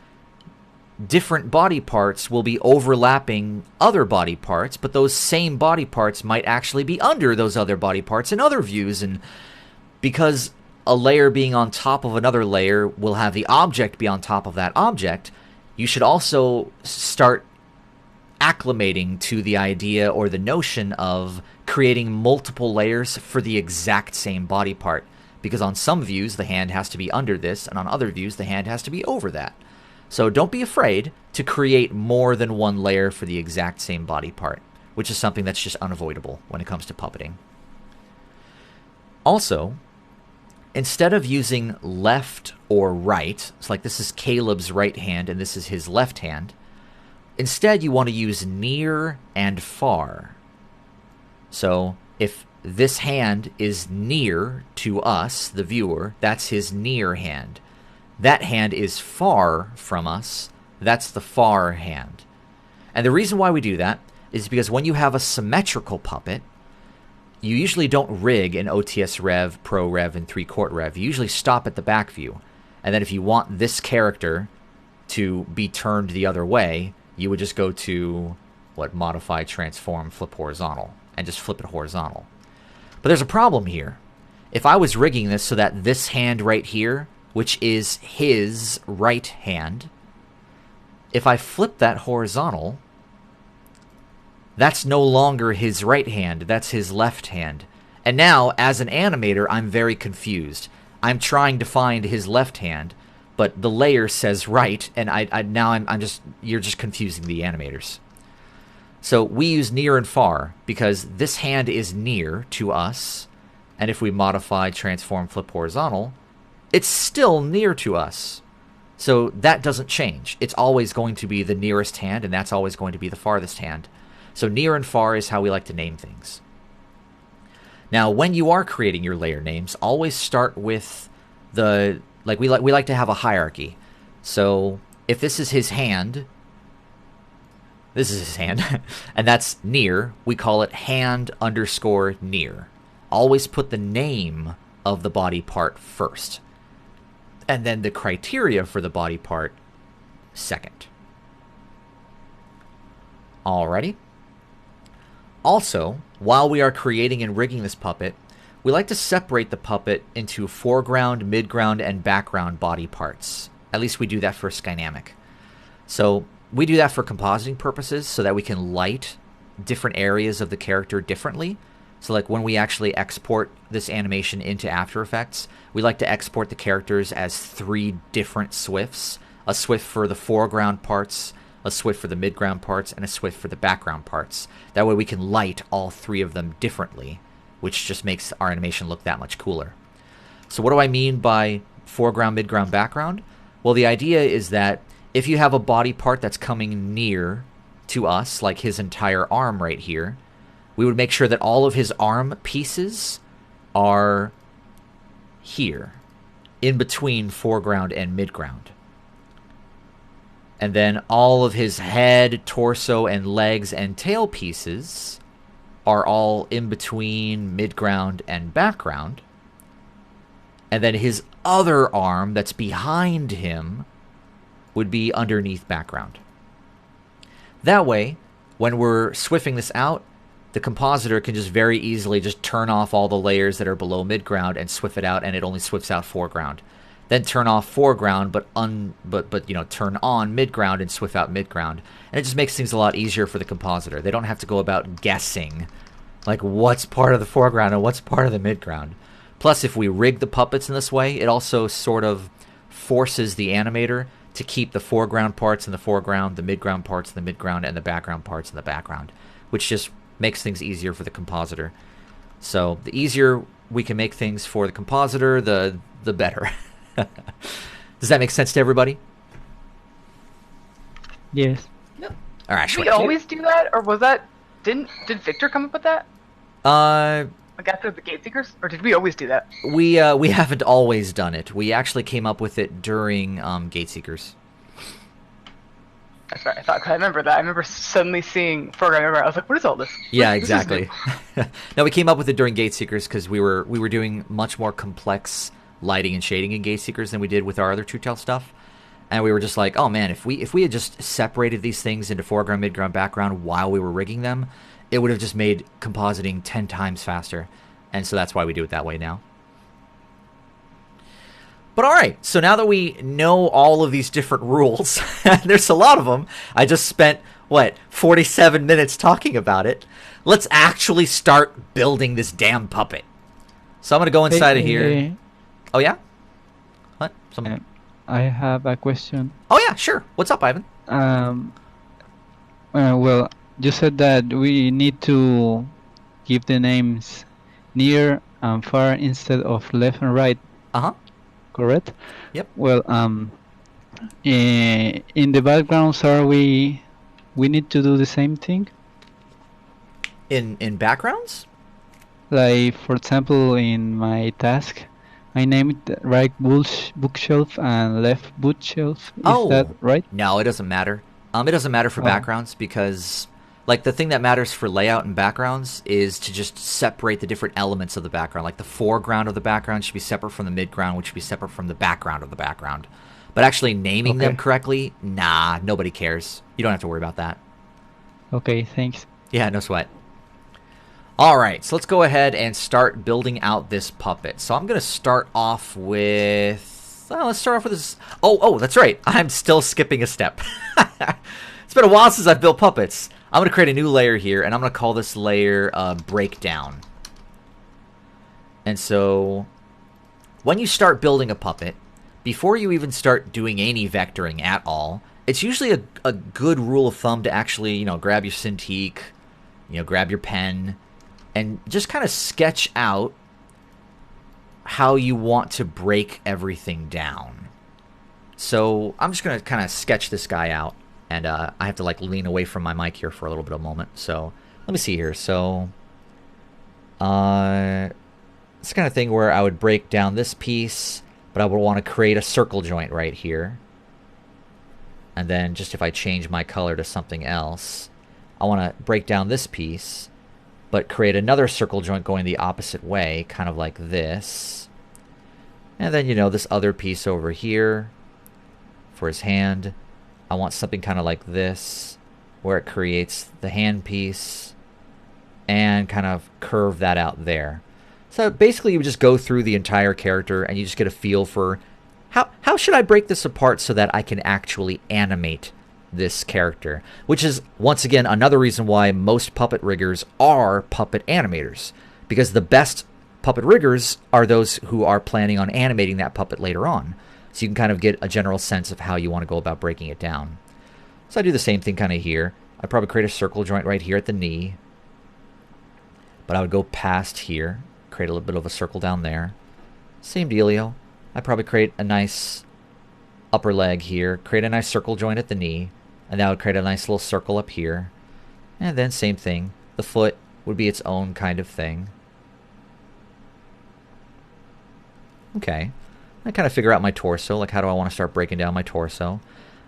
different body parts will be overlapping other body parts, but those same body parts might actually be under those other body parts in other views. And because a layer being on top of another layer will have the object be on top of that object, you should also start acclimating to the idea or the notion of creating multiple layers for the exact same body part. Because on some views, the hand has to be under this, and on other views, the hand has to be over that. So don't be afraid to create more than one layer for the exact same body part, which is something that's just unavoidable when it comes to puppeting. Also, instead of using left or right, it's like this is Caleb's right hand and this is his left hand, instead you want to use near and far. So if this hand is near to us, the viewer, that's his near hand. That hand is far from us, that's the far hand. And the reason why we do that is because when you have a symmetrical puppet, you usually don't rig in OTS Rev, Pro Rev, and 3-Quart Rev. You usually stop at the back view. And then if you want this character to be turned the other way, you would just go to, Modify, Transform, Flip Horizontal, and just flip it horizontal. But there's a problem here. If I was rigging this so that this hand right here, which is his right hand, if I flip that horizontal, that's no longer his right hand, that's his left hand. And now, as an animator, I'm very confused. I'm trying to find his left hand, but the layer says right, and you're just confusing the animators. So we use near and far because this hand is near to us, and if we modify, transform, flip horizontal, it's still near to us. So that doesn't change. It's always going to be the nearest hand, and that's always going to be the farthest hand. So near and far is how we like to name things. Now, when you are creating your layer names, always start with we like to have a hierarchy. So if this is his hand, and that's near, we call it hand _ near. Always put the name of the body part first, and then the criteria for the body part second. Alrighty. Also, while we are creating and rigging this puppet, we like to separate the puppet into foreground, midground, and background body parts. At least we do that for Skynamic. So we do that for compositing purposes so that we can light different areas of the character differently. So like when we actually export this animation into After Effects, we like to export the characters as 3 different SWIFTs. A SWIFT for the foreground parts, a SWIFT for the midground parts, and a SWIFT for the background parts. That way we can light all 3 of them differently, which just makes our animation look that much cooler. So what do I mean by foreground, midground, background? Well, the idea is that if you have a body part that's coming near to us, like his entire arm right here, we would make sure that all of his arm pieces are here, in between foreground and midground. And then all of his head, torso, and legs and tail pieces are all in between midground and background. And then his other arm that's behind him would be underneath background. That way, when we're swiffing this out, the compositor can just very easily just turn off all the layers that are below midground and swift it out, and it only swifts out foreground. Then turn off foreground, but turn on midground and swift out midground. And it just makes things a lot easier for the compositor. They don't have to go about guessing, like what's part of the foreground and what's part of the midground. Plus, if we rig the puppets in this way, it also sort of forces the animator to keep the foreground parts in the foreground, the midground parts in the midground, and the background parts in the background, which just makes things easier for the compositor. So the easier we can make things for the compositor, the better. Does that make sense to everybody? Yes. Yep. All right, Did sure. we always do that, or was that did Victor come up with that? Like after the Gate Seekers, or did we always do that? We haven't always done it. We actually came up with it during Gate Seekers. That's right. I remember that. I remember suddenly seeing foreground. I was like, "What is all this?" Yeah, This is exactly. new. No, we came up with it during Gate Seekers because we were doing much more complex lighting and shading in Gate Seekers than we did with our other True Tale stuff. And we were just like, oh man, if we had just separated these things into foreground, midground, background while we were rigging them, it would have just made compositing 10 times faster. And so that's why we do it that way now. But all right, so now that we know all of these different rules, there's a lot of them. I just spent, 47 minutes talking about it. Let's actually start building this damn puppet. So I'm going to go inside of here. Oh, yeah? What? Something? I have a question. Oh, yeah, sure. What's up, Ivan? Well, you said that we need to give the names near and far instead of left and right. Uh-huh. Correct? Yep. Well, in the backgrounds, we need to do the same thing? In backgrounds? Like, for example, in my task, I named right bookshelf and left bookshelf. Is that right? No, it doesn't matter. It doesn't matter for backgrounds because, like, the thing that matters for layout and backgrounds is to just separate the different elements of the background. Like, the foreground of the background should be separate from the midground, which should be separate from the background of the background. But actually naming them correctly, nah, nobody cares. You don't have to worry about that. Okay, thanks. Yeah, no sweat. All right, so let's go ahead and start building out this puppet. So I'm going to start off with... let's start off with this... Oh, that's right. I'm still skipping a step. It's been a while since I've built puppets. I'm going to create a new layer here, and I'm going to call this layer Breakdown. And so when you start building a puppet, before you even start doing any vectoring at all, it's usually a good rule of thumb to actually, grab your Cintiq, grab your pen, and just kind of sketch out how you want to break everything down. So I'm just going to kind of sketch this guy out. And I have to lean away from my mic here for a little bit of a moment. So let me see here. So it's the kind of thing where I would break down this piece, but I would want to create a circle joint right here. And then just if I change my color to something else, I want to break down this piece, but create another circle joint going the opposite way, kind of like this. And then, this other piece over here for his hand. I want something kind of like this, where it creates the hand piece and kind of curve that out there. So basically you just go through the entire character and you just get a feel for how should I break this apart so that I can actually animate this character, which is, once again, another reason why most puppet riggers are puppet animators, because the best puppet riggers are those who are planning on animating that puppet later on. So you can kind of get a general sense of how you want to go about breaking it down. So I do the same thing kind of here. I'd probably create a circle joint right here at the knee, but I would go past here, create a little bit of a circle down there. Same dealio. I'd probably create a nice upper leg here, create a nice circle joint at the knee, and that would create a nice little circle up here. And then same thing. The foot would be its own kind of thing. Okay. I kind of figure out my torso, like how do I want to start breaking down my torso.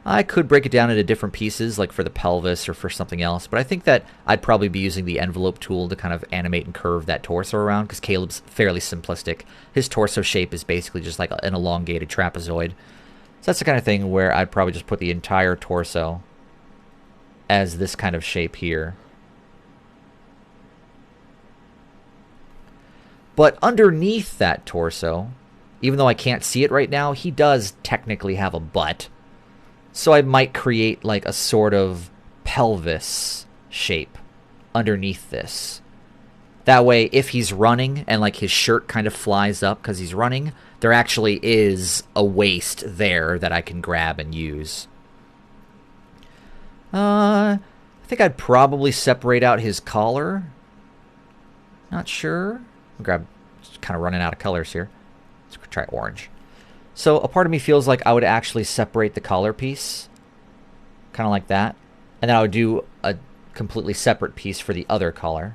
I could break it down into different pieces, like for the pelvis or for something else, but I think that I'd probably be using the envelope tool to kind of animate and curve that torso around, because Caleb's fairly simplistic. His torso shape is basically just like an elongated trapezoid. So that's the kind of thing where I'd probably just put the entire torso as this kind of shape here. But underneath that torso, even though I can't see it right now, he does technically have a butt. So I might create like a sort of pelvis shape underneath this. That way, if he's running and like his shirt kind of flies up because he's running, there actually is a waist there that I can grab and use. I think I'd probably separate out his collar. Not sure. Grab, just kind of running out of colors here. Let's try orange. So a part of me feels like I would actually separate the collar piece, kind of like that, and then I would do a completely separate piece for the other collar.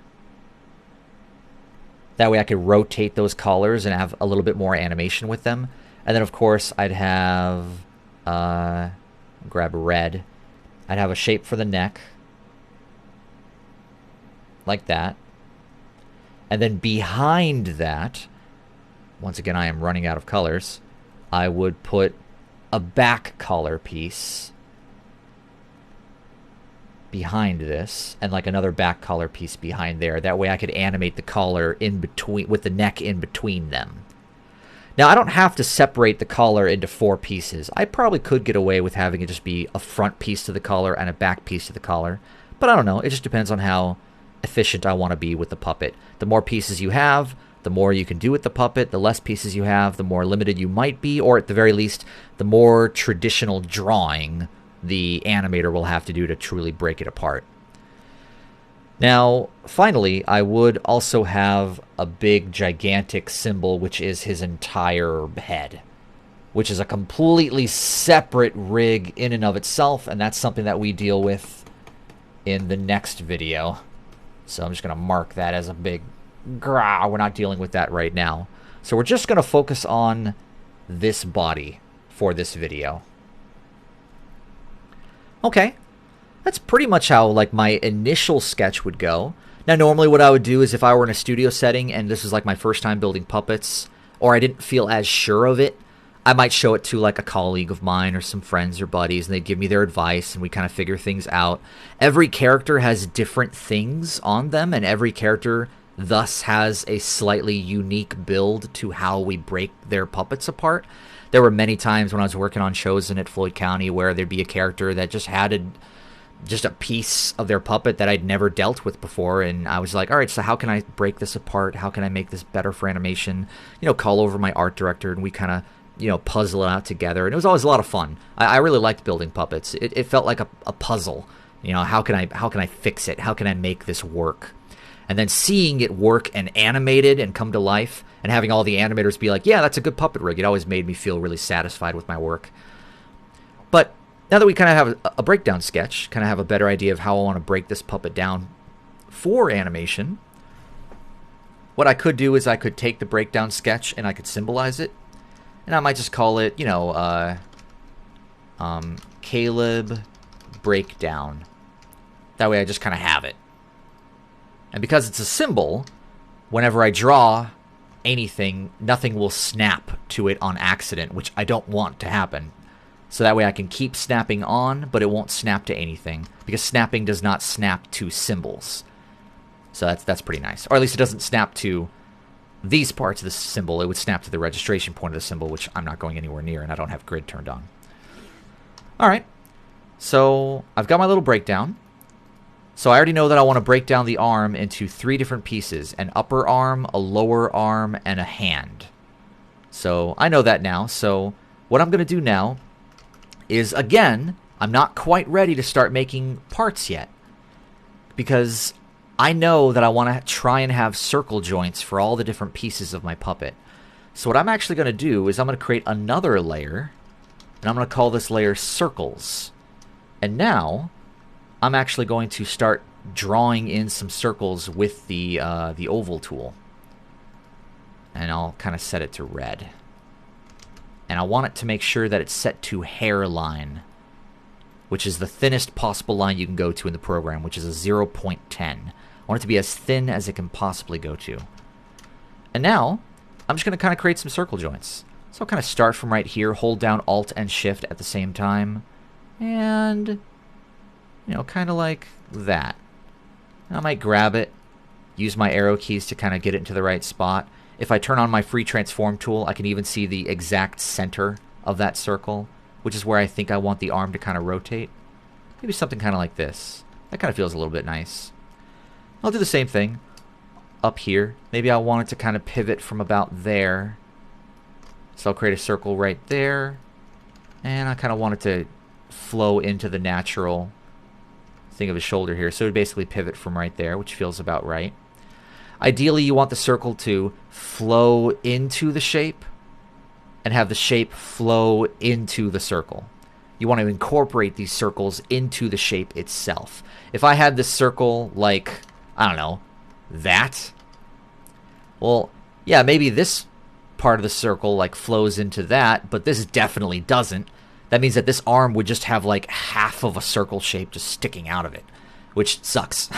That way I could rotate those collars and have a little bit more animation with them. And then of course I'd have, grab red. I'd have a shape for the neck, like that. And then behind that, once again I am running out of colors, I would put a back collar piece behind this, and like another back collar piece behind there. That way I could animate the collar in between, with the neck in between them. Now I don't have to separate the collar into 4 pieces. I probably could get away with having it just be a front piece to the collar and a back piece to the collar. But I don't know, it just depends on how efficient I want to be with the puppet. The more pieces you have, the more you can do with the puppet. The less pieces you have, the more limited you might be, or at the very least, the more traditional drawing the animator will have to do to truly break it apart. Now, finally, I would also have a big, gigantic symbol, which is his entire head, which is a completely separate rig in and of itself, and that's something that we deal with in the next video. So I'm just going to mark that as a big grah. We're not dealing with that right now. So we're just going to focus on this body for this video. Okay. That's pretty much how like my initial sketch would go. Now normally what I would do is if I were in a studio setting and this is like my first time building puppets, or I didn't feel as sure of it, I might show it to like a colleague of mine or some friends or buddies, and they'd give me their advice and we kind of figure things out. Every character has different things on them, and every character thus has a slightly unique build to how we break their puppets apart. There were many times when I was working on shows in at Floyd County where there'd be a character that just had just a piece of their puppet that I'd never dealt with before, and I was like, all right, so how can I break this apart? How can I make this better for animation? You know, call over my art director, and we kind of, you know, puzzle it out together, and it was always a lot of fun. I really liked building puppets. It felt like a puzzle. You know, how can I fix it? How can I make this work? And then seeing it work and animated and come to life, and having all the animators be like, yeah, that's a good puppet rig, it always made me feel really satisfied with my work. But now that we kind of have a breakdown sketch, kind of have a better idea of how I want to break this puppet down for animation, what I could do is I could take the breakdown sketch and I could symbolize it. And I might just call it, you know, Caleb Breakdown. That way I just kind of have it. And because it's a symbol, whenever I draw anything, nothing will snap to it on accident, which I don't want to happen. So that way I can keep snapping on, but it won't snap to anything, because snapping does not snap to symbols. So that's pretty nice. Or at least it doesn't snap to these parts of the symbol, it would snap to the registration point of the symbol, which I'm not going anywhere near, and I don't have grid turned on. All right. So I've got my little breakdown. So I already know that I want to break down the arm into 3 different pieces: an upper arm, a lower arm, and a hand. So I know that now. So what I'm going to do now is, again, I'm not quite ready to start making parts yet, because I know that I want to try and have circle joints for all the different pieces of my puppet. So what I'm actually going to do is I'm going to create another layer, and I'm going to call this layer circles. And now I'm actually going to start drawing in some circles with the oval tool. And I'll kind of set it to red. And I want it to make sure that it's set to hairline, which is the thinnest possible line you can go to in the program, which is a 0.10. I want it to be as thin as it can possibly go to. And now I'm just going to kind of create some circle joints. So I'll kind of start from right here, hold down Alt and Shift at the same time, and, you know, kind of like that. And I might grab it, use my arrow keys to kind of get it into the right spot. If I turn on my free transform tool, I can even see the exact center of that circle, which is where I think I want the arm to kind of rotate. Maybe something kind of like this. That kind of feels a little bit nice. I'll do the same thing up here. Maybe I want it to kind of pivot from about there. So I'll create a circle right there. And I kind of want it to flow into the natural thing of his shoulder here. So it would basically pivot from right there, which feels about right. Ideally, you want the circle to flow into the shape and have the shape flow into the circle. You want to incorporate these circles into the shape itself. If I had this circle like, I don't know, that, well, yeah, maybe this part of the circle like flows into that, but this definitely doesn't. That means that this arm would just have like half of a circle shape just sticking out of it, which sucks.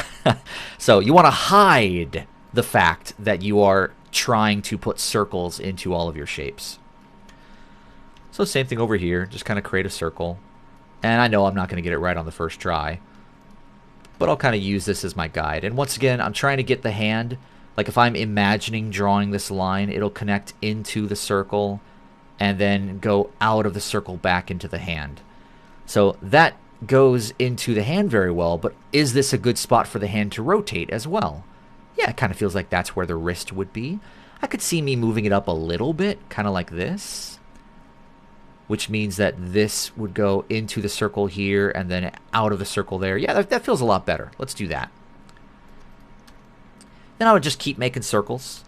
So you want to hide the fact that you are trying to put circles into all of your shapes. So same thing over here, just kind of create a circle. And I know I'm not going to get it right on the first try, but I'll kind of use this as my guide. And once again, I'm trying to get the hand, like if I'm imagining drawing this line, it'll connect into the circle and then go out of the circle back into the hand. So that goes into the hand very well, but is this a good spot for the hand to rotate as well? Yeah, it kind of feels like that's where the wrist would be. I could see me moving it up a little bit, kind of like this, which means that this would go into the circle here and then out of the circle there. Yeah, that feels a lot better. Let's do that. Then I would just keep making circles.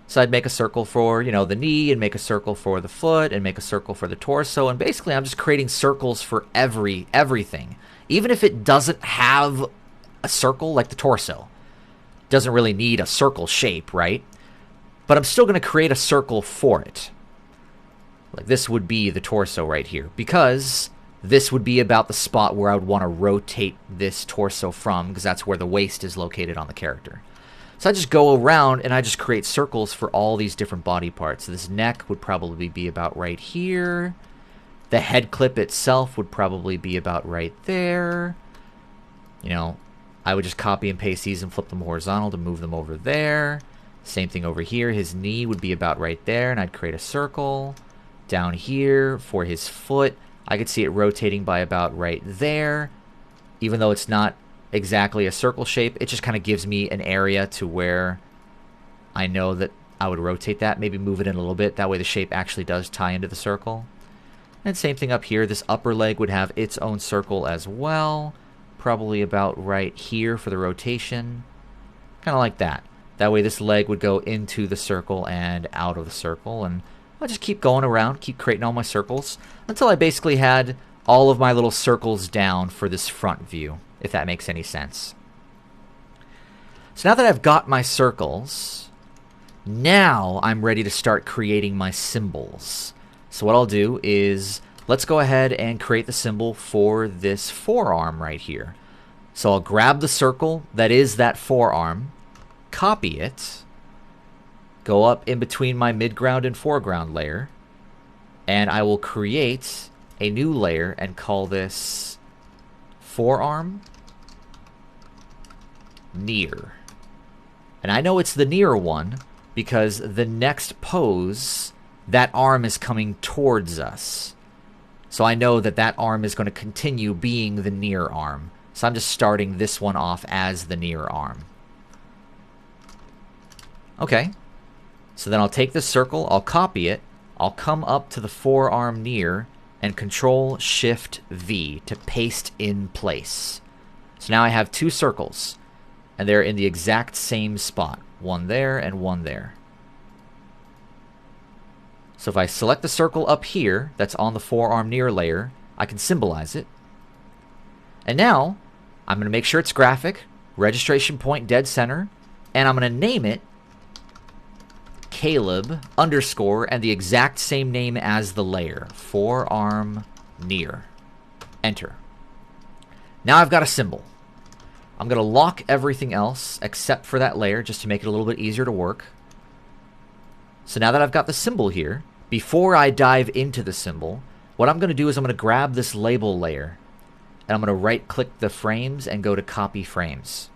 So I'd make a circle for, you know, the knee, and make a circle for the foot, and make a circle for the torso. And basically I'm just creating circles for everything. Even if it doesn't have a circle, like the torso. Doesn't really need a circle shape, right? But I'm still going to create a circle for it. Like this would be the torso right here, because this would be about the spot where I would want to rotate this torso from, because that's where the waist is located on the character. So I just go around and I just create circles for all these different body parts. So this neck would probably be about right here. The head clip itself would probably be about right there. You know, I would just copy and paste these and flip them horizontal to move them over there. Same thing over here. His knee would be about right there, and I'd create a circle. Down here for his foot, I could see it rotating by about right there. Even though it's not exactly a circle shape, it just kind of gives me an area to where I know that I would rotate that. Maybe move it in a little bit. That way the shape actually does tie into the circle. And same thing up here. This upper leg would have its own circle as well. Probably about right here for the rotation. Kind of like that. That way this leg would go into the circle and out of the circle. And I'll just keep going around, keep creating all my circles until I basically had all of my little circles down for this front view, if that makes any sense. So now that I've got my circles, now I'm ready to start creating my symbols. So what I'll do is, let's go ahead and create the symbol for this forearm right here. So I'll grab the circle that is that forearm, copy it, go up in between my midground and foreground layer, and I will create a new layer and call this forearm near. And I know it's the near one because the next pose, that arm is coming towards us. So I know that that arm is going to continue being the near arm. So I'm just starting this one off as the near arm. Okay. So then I'll take this circle, I'll copy it, I'll come up to the forearm near, and Control-Shift-V to paste in place. So now I have two circles, and they're in the exact same spot. One there and one there. So if I select the circle up here that's on the forearm near layer, I can symbolize it. And now I'm going to make sure it's graphic, registration point dead center, and I'm going to name it Caleb _ and the exact same name as the layer, forearm near. Enter. Now I've got a symbol. I'm going to lock everything else except for that layer just to make it a little bit easier to work. So now that I've got the symbol here, before I dive into the symbol, what I'm going to do is I'm going to grab this label layer and I'm going to right click the frames and go to copy frames.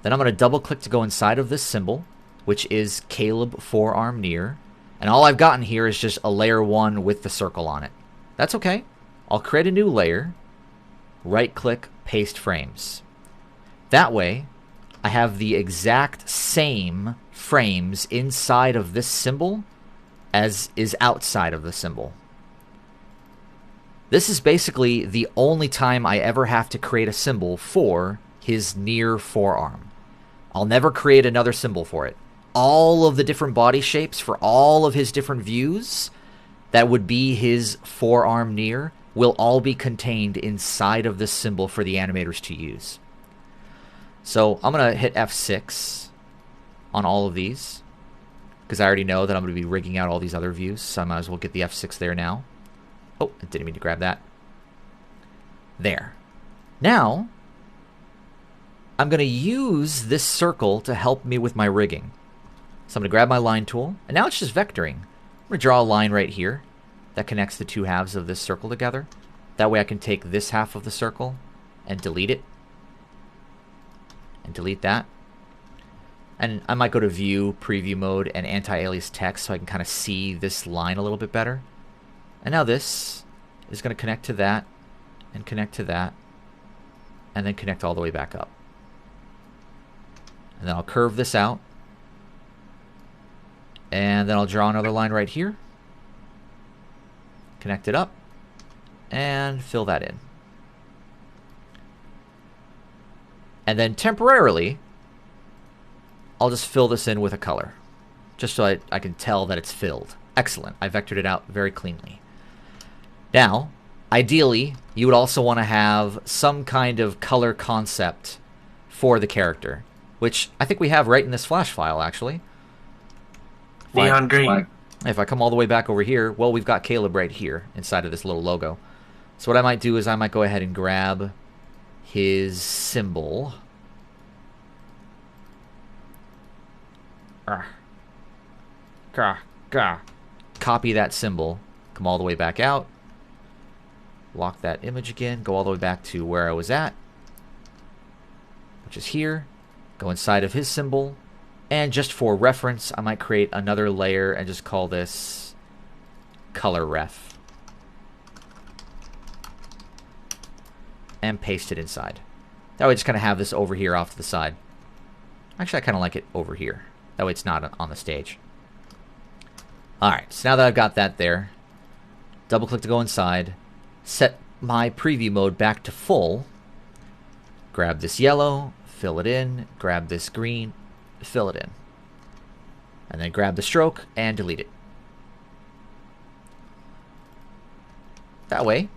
Then I'm going to double click to go inside of this symbol, which is Caleb forearm near, and all I've gotten here is just a layer 1 with the circle on it. That's okay. I'll create a new layer, right click, paste frames. That way I have the exact same frames inside of this symbol as is outside of the symbol. This is basically the only time I ever have to create a symbol for his near forearm. I'll never create another symbol for it. All of the different body shapes for all of his different views that would be his forearm near will all be contained inside of this symbol for the animators to use. So I'm going to hit F6 on all of these because I already know that I'm going to be rigging out all these other views, so I might as well get the F6 there now. Oh, I didn't mean to grab that. There. Now, I'm going to use this circle to help me with my rigging. So I'm going to grab my line tool, and now it's just vectoring. I'm going to draw a line right here that connects the two halves of this circle together. That way I can take this half of the circle and delete it. And delete that. And I might go to View, Preview Mode, and Anti-Alias Text so I can kind of see this line a little bit better. And now this is going to connect to that, and connect to that, and then connect all the way back up. And then I'll curve this out. And then I'll draw another line right here. Connect it up. And fill that in. And then temporarily, I'll just fill this in with a color. Just so I can tell that it's filled. Excellent. I vectored it out very cleanly. Now, ideally, you would also want to have some kind of color concept for the character. Which I think we have right in this Flash file, actually. Neon green. If I come all the way back over here, well, we've got Caleb right here inside of this little logo. So what I might do is I might go ahead and grab his symbol. Copy that symbol, come all the way back out, lock that image again, go all the way back to where I was at, which is here, go inside of his symbol, and just for reference, I might create another layer and just call this color ref. And paste it inside. That way I just kind of have this over here off to the side. Actually, I kind of like it over here. That way it's not on the stage. Alright, so now that I've got that there, double click to go inside, set my preview mode back to full, grab this yellow, fill it in, grab this green, fill it in. And then grab the stroke and delete it. That way,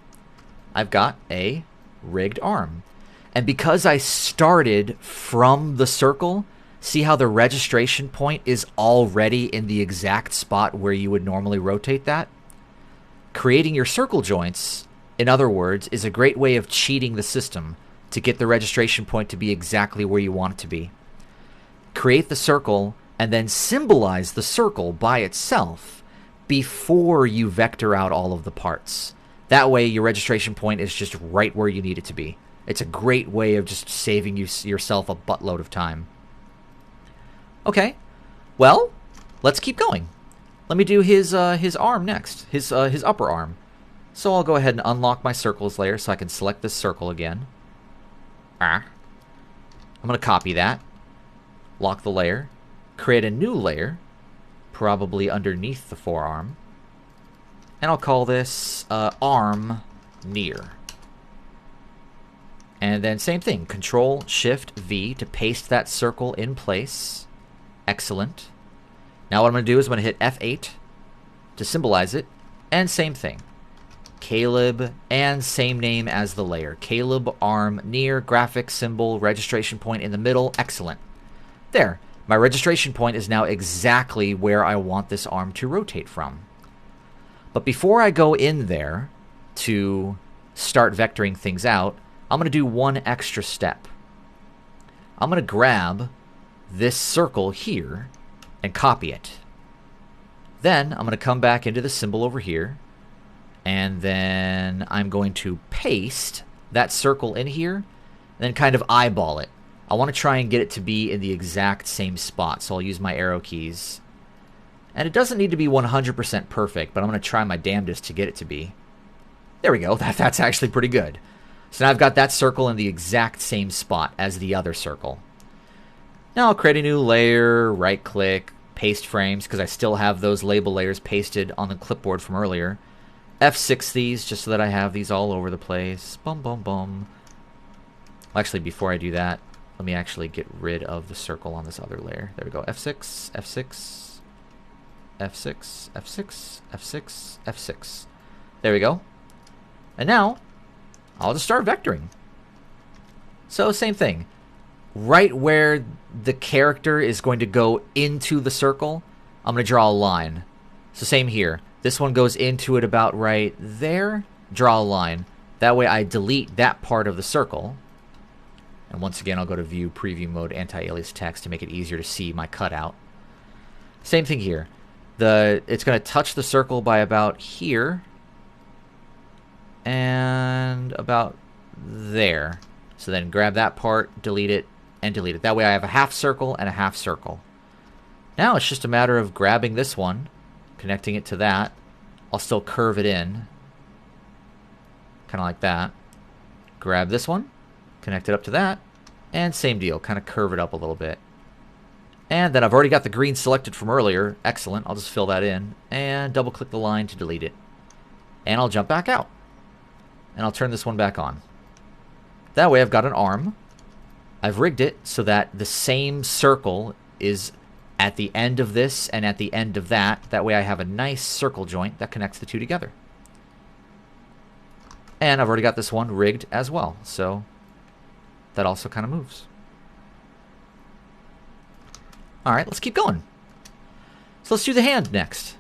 I've got a rigged arm. And because I started from the circle, see how the registration point is already in the exact spot where you would normally rotate that? Creating your circle joints, in other words, is a great way of cheating the system to get the registration point to be exactly where you want it to be. Create the circle and then symbolize the circle by itself before you vector out all of the parts. That way your registration point is just right where you need it to be. It's a great way of just saving yourself a buttload of time. Okay, Well, let's keep going. Let me do his arm next, his upper arm. So I'll go ahead and unlock my circles layer so I can select this circle again. I'm going to copy that, lock the layer, create a new layer, probably underneath the forearm, and I'll call this arm near. And then same thing, Control-Shift-V to paste that circle in place. Excellent. Now what I'm going to do is I'm going to hit F8 to symbolize it, and same thing. Caleb, and same name as the layer. Caleb, arm, near, graphic, symbol, registration point in the middle. Excellent. There. My registration point is now exactly where I want this arm to rotate from. But before I go in there to start vectoring things out, I'm going to do one extra step. I'm going to grab this circle here and copy it. Then I'm going to come back into the symbol over here, and then I'm going to paste that circle in here, and then kind of eyeball it. I want to try and get it to be in the exact same spot, so I'll use my arrow keys. And it doesn't need to be 100% perfect, but I'm going to try my damnedest to get it to be. There we go. That's actually pretty good. So now I've got that circle in the exact same spot as the other circle. Now I'll create a new layer, right-click, paste frames, because I still have those label layers pasted on the clipboard from earlier. F6 these, just so that I have these all over the place. Bum, bum, bum. Actually, before I do that, let me actually get rid of the circle on this other layer. There we go. F6, F6, F6, F6, F6, F6. There we go. And now, I'll just start vectoring. So, same thing. Right where the character is going to go into the circle, I'm going to draw a line. So, same here. This one goes into it about right there. Draw a line. That way I delete that part of the circle. And once again, I'll go to View, Preview Mode, Anti-Alias Text to make it easier to see my cutout. Same thing here. It's going to touch the circle by about here. And about there. So then grab that part, delete it, and delete it. That way I have a half circle and a half circle. Now it's just a matter of grabbing this one, connecting it to that. I'll still curve it in. Kind of like that. Grab this one, connect it up to that, and same deal. Kind of curve it up a little bit. And then I've already got the green selected from earlier. Excellent. I'll just fill that in. And double-click the line to delete it. And I'll jump back out. And I'll turn this one back on. That way I've got an arm. I've rigged it so that the same circle is at the end of this and at the end of that. That way I have a nice circle joint that connects the two together. And I've already got this one rigged as well. So that also kind of moves. Alright, let's keep going. So let's do the hand next.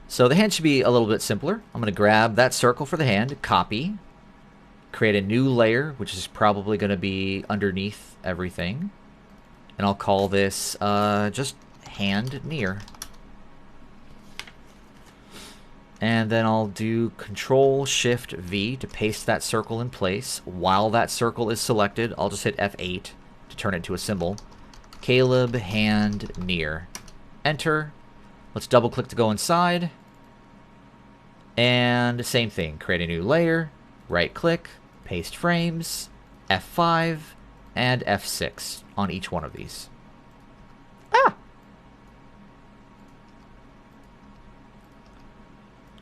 So the hand should be a little bit simpler. I'm going to grab that circle for the hand, copy, create a new layer, which is probably going to be underneath everything. And I'll call this just hand near. And then I'll do Control-Shift-V to paste that circle in place. While that circle is selected, I'll just hit F8 to turn it into a symbol. Caleb, hand, near. Enter. Let's double-click to go inside. And same thing. Create a new layer. Right-click. Paste frames. F5. And F6 on each one of these.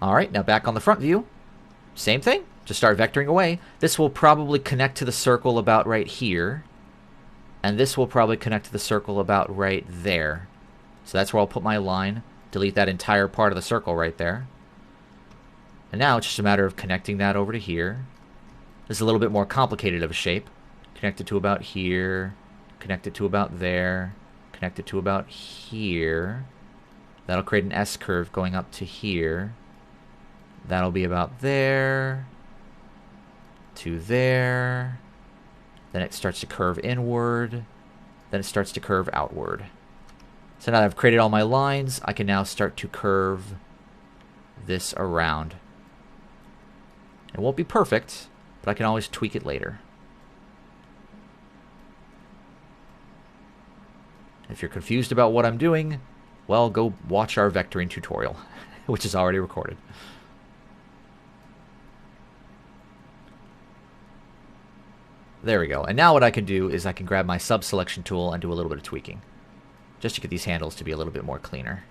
Alright, now back on the front view. Same thing. Just start vectoring away. This will probably connect to the circle about right here. And this will probably connect to the circle about right there. So that's where I'll put my line. Delete that entire part of the circle right there. And now it's just a matter of connecting that over to here. This is a little bit more complicated of a shape. Connect it to about here. Connect it to about there. Connect it to about here. That'll create an S-curve going up to here. That'll be about there. To there. Then it starts to curve inward. Then it starts to curve outward. So now that I've created all my lines, I can now start to curve this around. It won't be perfect, but I can always tweak it later. If you're confused about what I'm doing, well, go watch our vectoring tutorial, which is already recorded. There we go. And now what I can do is I can grab my sub-selection tool and do a little bit of tweaking, just to get these handles to be a little bit more cleaner.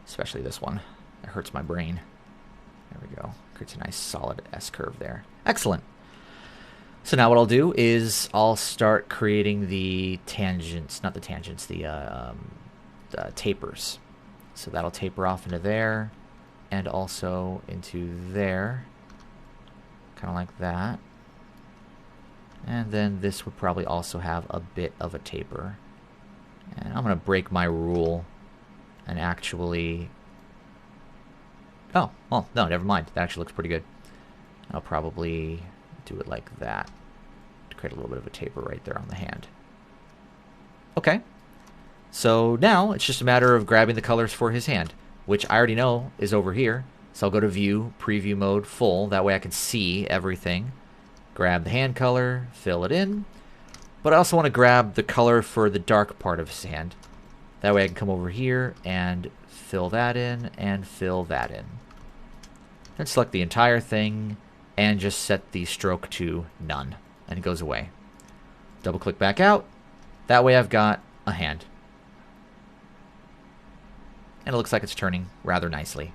Especially this one. It hurts my brain. There we go. Creates a nice solid S-curve there. Excellent. So now what I'll do is I'll start creating the tangents, not the tangents, the tapers. So that'll taper off into there and also into there. Kind of like that. And then this would probably also have a bit of a taper. And I'm going to break my rule and actually... Oh, well, no, never mind. That actually looks pretty good. I'll probably do it like that to create a little bit of a taper right there on the hand. Okay. So now it's just a matter of grabbing the colors for his hand, which I already know is over here. So I'll go to View, Preview Mode, Full. That way I can see everything. Grab the hand color, fill it in. But I also want to grab the color for the dark part of his hand. That way I can come over here and fill that in and fill that in. Then select the entire thing and just set the stroke to none. And it goes away. Double click back out. That way I've got a hand. And it looks like it's turning rather nicely.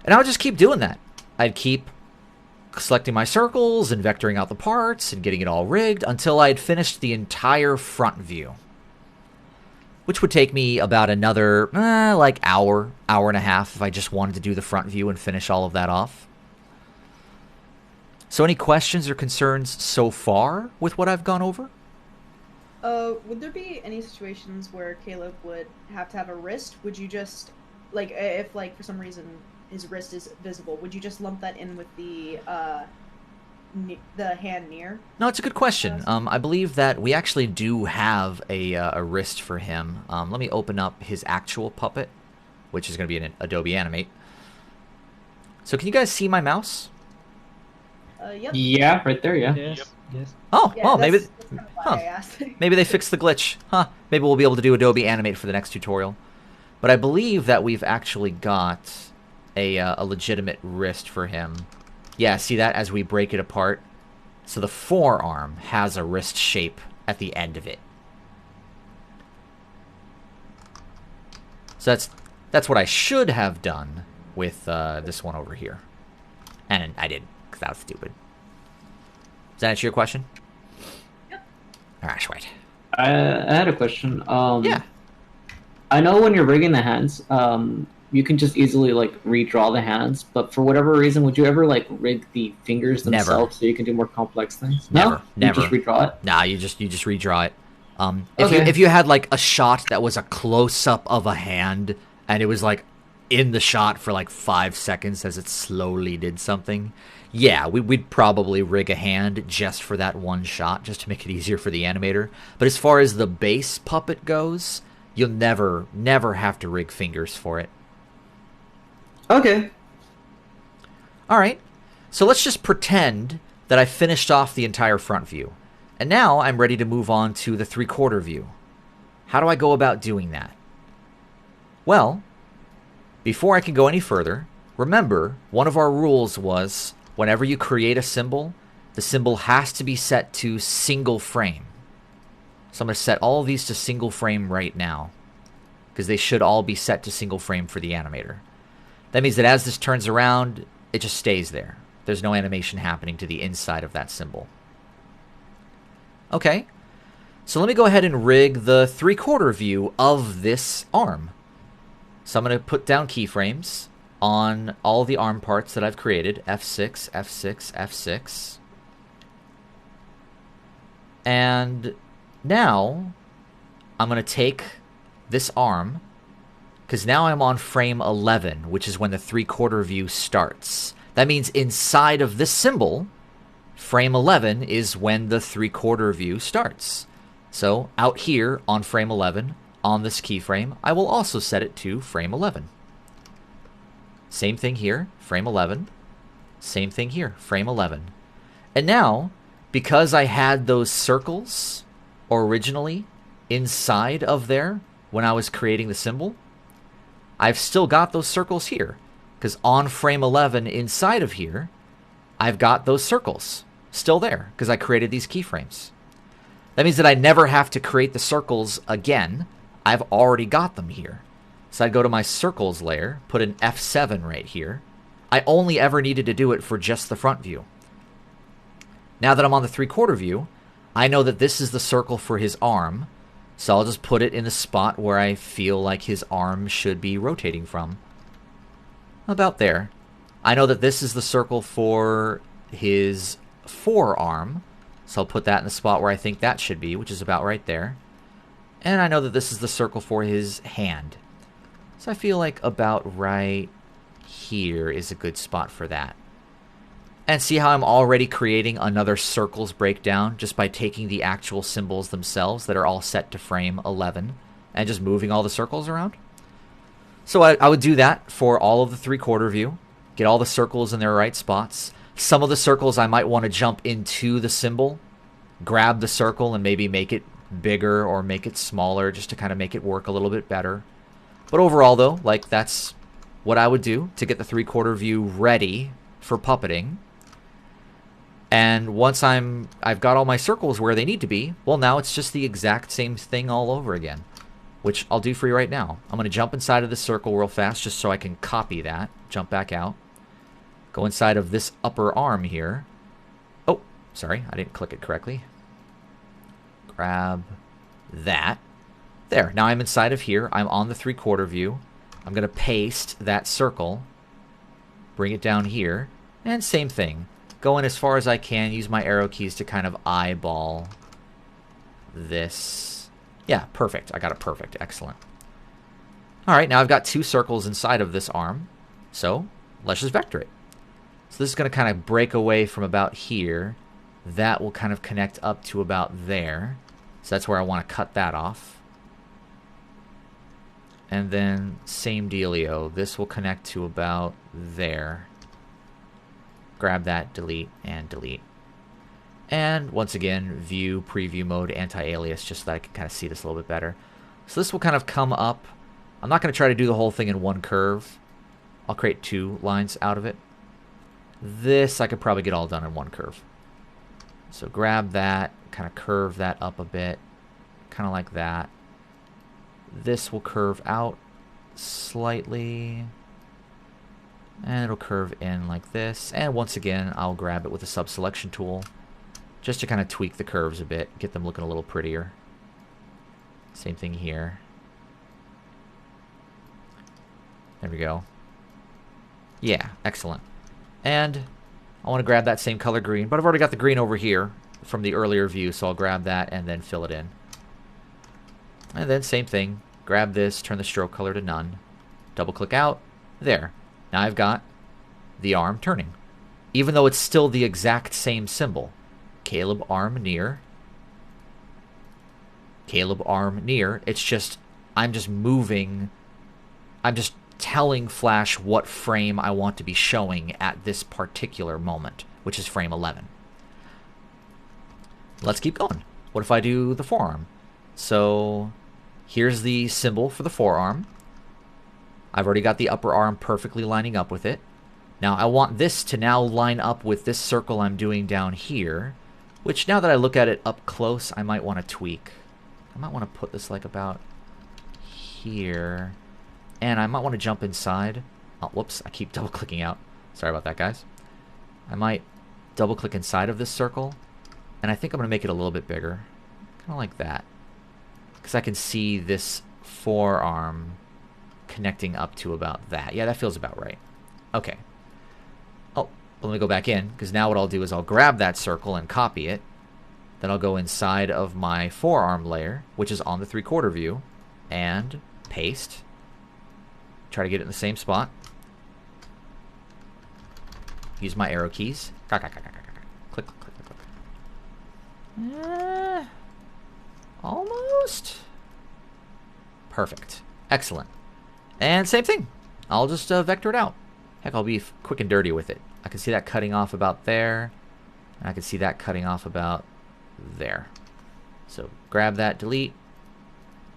And I would just keep doing that. I'd keep selecting my circles and vectoring out the parts and getting it all rigged until I'd finished the entire front view. Which would take me about another, like hour and a half if I just wanted to do the front view and finish all of that off. So any questions or concerns so far with what I've gone over? Would there be any situations where Caleb would have to have a wrist? Would you just, like, if, like, for some reason his wrist is visible, would you just lump that in with the hand near? No, it's a good question. I believe that we actually do have a wrist for him. Let me open up his actual puppet, which is going to be an Adobe Animate. So can you guys see my mouse? Yep. Yeah, right there, yeah. Yes. Yes. Oh, Yeah, well, maybe... that's why I asked. Maybe they fixed the glitch. Huh. Maybe we'll be able to do Adobe Animate for the next tutorial. But I believe that we've actually got a legitimate wrist for him. Yeah, see that as we break it apart? So the forearm has a wrist shape at the end of it. So that's what I should have done with this one over here. And I didn't, because that was stupid. Does that answer your question? Yep. Alright, sweet. I had a question. Yeah. I know when you're rigging the hands, you can just easily like redraw the hands, but for whatever reason, would you ever like rig the fingers themselves so you can do more complex things? Never. You just redraw it? Nah, you just redraw it. Okay. If you had like a shot that was a close up of a hand and it was like in the shot for like 5 seconds as it slowly did something, yeah, we'd probably rig a hand just for that one shot, just to make it easier for the animator. But as far as the base puppet goes, you'll never have to rig fingers for it. Okay. Alright, so let's just pretend that I finished off the entire front view. And now I'm ready to move on to the 3/4 view. How do I go about doing that? Well, before I can go any further, remember, one of our rules was whenever you create a symbol, the symbol has to be set to single frame. So I'm going to set all of these to single frame right now, because they should all be set to single frame for the animator. That means that as this turns around, it just stays there. There's no animation happening to the inside of that symbol. Okay, so let me go ahead and rig the 3/4 view of this arm. So I'm going to put down keyframes on all the arm parts that I've created. F6, F6, F6. And now I'm going to take this arm, because now I'm on frame 11, which is when the 3/4 view starts. That means inside of this symbol, frame 11 is when the 3/4 view starts. So out here on frame 11, on this keyframe, I will also set it to frame 11. Same thing here, frame 11. Same thing here, frame 11. And now, because I had those circles originally inside of there when I was creating the symbol, I've still got those circles here. Because on frame 11 inside of here, I've got those circles still there because I created these keyframes. That means that I never have to create the circles again. I've already got them here. So I'd go to my circles layer, put an F7 right here. I only ever needed to do it for just the front view. Now that I'm on the 3/4 view, I know that this is the circle for his arm. So I'll just put it in the spot where I feel like his arm should be rotating from. About there. I know that this is the circle for his forearm. So I'll put that in the spot where I think that should be, which is about right there. And I know that this is the circle for his hand. So I feel like about right here is a good spot for that. And see how I'm already creating another circles breakdown just by taking the actual symbols themselves that are all set to frame 11 and just moving all the circles around? So I would do that for all of the 3/4 view. Get all the circles in their right spots. Some of the circles I might want to jump into the symbol, grab the circle and maybe make it bigger or make it smaller just to kind of make it work a little bit better. But overall though, like that's what I would do to get the 3/4 view ready for puppeting. And once I've got all my circles where they need to be, well now it's just the exact same thing all over again. Which I'll do for you right now. I'm going to jump inside of this circle real fast just so I can copy that. Jump back out. Go inside of this upper arm here. Oh, sorry, I didn't click it correctly. Grab that. There, now I'm inside of here. I'm on the 3/4 view. I'm going to paste that circle. Bring it down here. And same thing. Go in as far as I can. Use my arrow keys to kind of eyeball this. Yeah, perfect. I got it perfect. Excellent. All right, now I've got 2 circles inside of this arm. So let's just vector it. So this is going to kind of break away from about here. That will kind of connect up to about there. So that's where I want to cut that off. And then same dealio. This will connect to about there. Grab that, delete, and delete. And once again, view, preview mode, anti-alias, just so that I can kind of see this a little bit better. So this will kind of come up. I'm not going to try to do the whole thing in one curve. I'll create 2 lines out of it. This I could probably get all done in one curve. So grab that, kind of curve that up a bit, kind of like that. This will curve out slightly. And it'll curve in like this. And once again, I'll grab it with the sub-selection tool. Just to kind of tweak the curves a bit, get them looking a little prettier. Same thing here. There we go. Yeah, excellent. And I want to grab that same color green, but I've already got the green over here from the earlier view, so I'll grab that and then fill it in. And then same thing. Grab this, turn the stroke color to none. Double click out. There. Now I've got the arm turning. Even though it's still the exact same symbol. Caleb arm near. Caleb arm near. It's just, I'm just moving. I'm just telling Flash what frame I want to be showing at this particular moment, which is frame 11. Let's keep going. What if I do the forearm? So here's the symbol for the forearm. I've already got the upper arm perfectly lining up with it. Now I want this to now line up with this circle I'm doing down here, which now that I look at it up close, I might want to tweak. I might want to put this like about here. And I might want to jump inside. Oh, whoops, I keep double clicking out. Sorry about that, guys. I might double click inside of this circle. And I think I'm going to make it a little bit bigger. Kind of like that. Because I can see this forearm connecting up to about that. Yeah, that feels about right. Okay. Oh, let me go back in. Because now what I'll do is I'll grab that circle and copy it. Then I'll go inside of my forearm layer, which is on the 3/4 view. And paste. Try to get it in the same spot. Use my arrow keys. Click, click, click, click, click. Almost. Perfect. Excellent. And same thing. I'll just vector it out. Heck, I'll be quick and dirty with it. I can see that cutting off about there. And I can see that cutting off about there. So grab that, delete.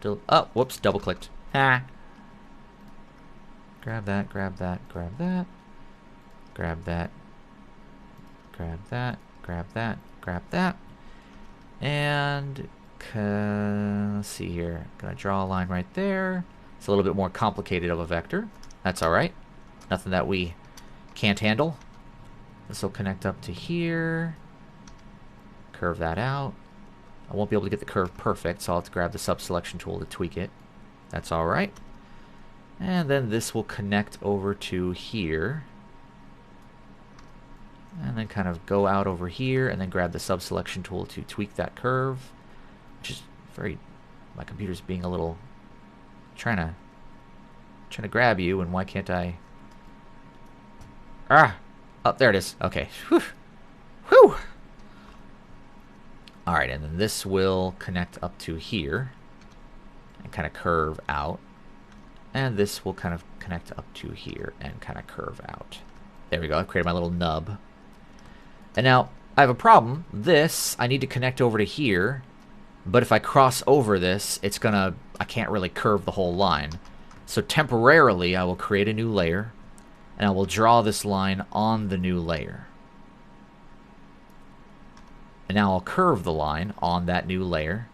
Oh, whoops, double clicked. Ah. Grab that, grab that, grab that. Grab that. Grab that, grab that, grab that. And let's see here. Gonna draw a line right there. It's a little bit more complicated of a vector. That's alright. Nothing that we can't handle. This will connect up to here. Curve that out. I won't be able to get the curve perfect, so I'll have to grab the subselection tool to tweak it. That's alright. And then this will connect over to here. And then kind of go out over here and then grab the subselection tool to tweak that curve. Which is very... my computer's being a little... trying to grab you, and why can't I... Ah! Oh, there it is. Okay. Whew! Whew! Alright, and then this will connect up to here. And kind of curve out. And this will kind of connect up to here and kind of curve out. There we go. I've created my little nub. And now, I have a problem. This, I need to connect over to here. But if I cross over this, it's gonna... I can't really curve the whole line. So temporarily, I will create a new layer. And I will draw this line on the new layer. And now I'll curve the line on that new layer.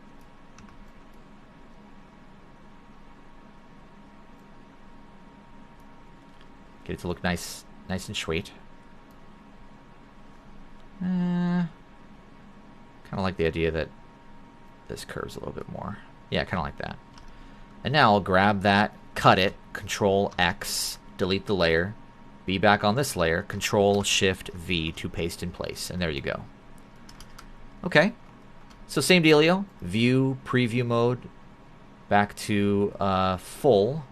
Get it to look nice and sweet. Kind of like the idea that this curves a little bit more. Yeah, kind of like that. And now I'll grab that, cut it, Control X, delete the layer, be back on this layer, Control Shift V to paste in place, and there you go. Okay, so same dealio, view, preview mode, back to full.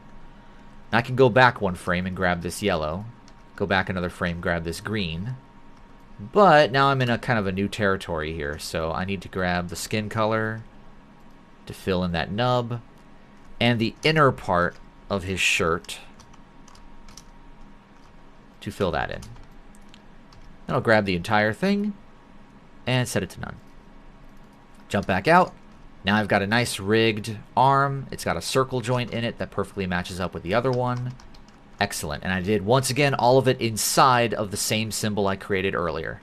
Now I can go back one frame and grab this yellow, go back another frame, grab this green. But now I'm in a kind of a new territory here, so I need to grab the skin color to fill in that nub, and the inner part of his shirt to fill that in. Then I'll grab the entire thing and set it to none. Jump back out. Now I've got a nice rigged arm. It's got a circle joint in it that perfectly matches up with the other one. Excellent. And I did, once again, all of it inside of the same symbol I created earlier.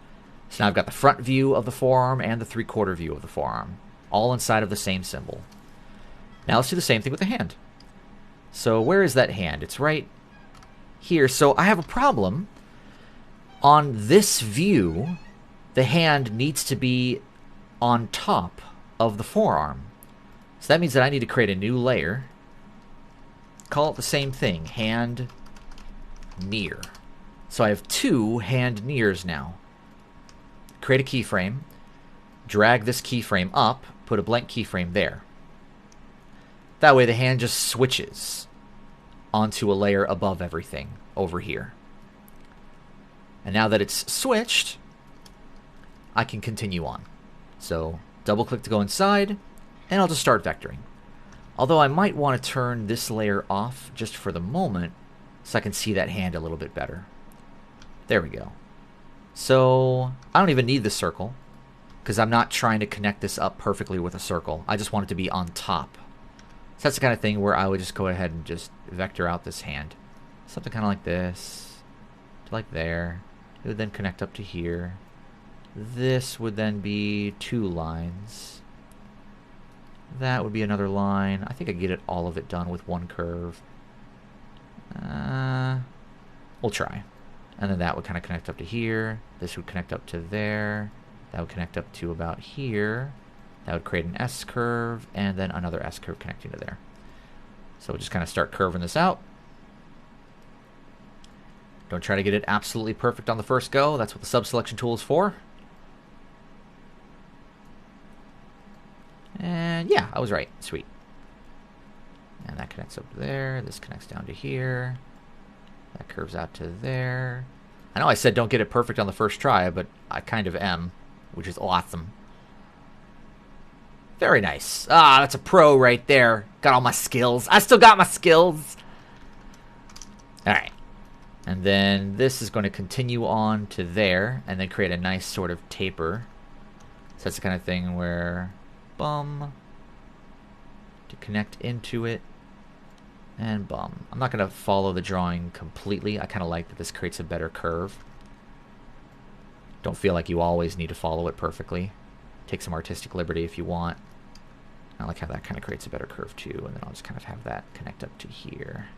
So now I've got the front view of the forearm and the 3/4 view of the forearm, all inside of the same symbol. Now let's do the same thing with the hand. So where is that hand? It's right here. So I have a problem. On this view, the hand needs to be on top of the forearm. So that means that I need to create a new layer. Call it the same thing, hand near. So I have two hand nears now. Create a keyframe, drag this keyframe up, put a blank keyframe there. That way the hand just switches onto a layer above everything over here. And now that it's switched, I can continue on. So double click to go inside, and I'll just start vectoring. Although I might want to turn this layer off just for the moment so I can see that hand a little bit better. There we go. So I don't even need the circle because I'm not trying to connect this up perfectly with a circle. I just want it to be on top. So that's the kind of thing where I would just go ahead and just vector out this hand. Something kind of like this, to like there. It would then connect up to here. This would then be 2 lines. That would be another line. I think I get it all of it done with one curve. We'll try. And then that would kind of connect up to here. This would connect up to there. That would connect up to about here. That would create an S curve, and then another S curve connecting to there. So we'll just kind of start curving this out. Don't try to get it absolutely perfect on the first go. That's what the subselection tool is for. And yeah, I was right. Sweet. And that connects up there. This connects down to here. That curves out to there. I know I said don't get it perfect on the first try, but I kind of am, which is awesome. Very nice. Ah, that's a pro right there. Got all my skills. I still got my skills. All right. And then this is going to continue on to there and then create a nice sort of taper. So that's the kind of thing where, bum, to connect into it, and bum. I'm not going to follow the drawing completely. I kind of like that this creates a better curve. Don't feel like you always need to follow it perfectly. Take some artistic liberty if you want. I like how that kind of creates a better curve too, and then I'll just kind of have that connect up to here.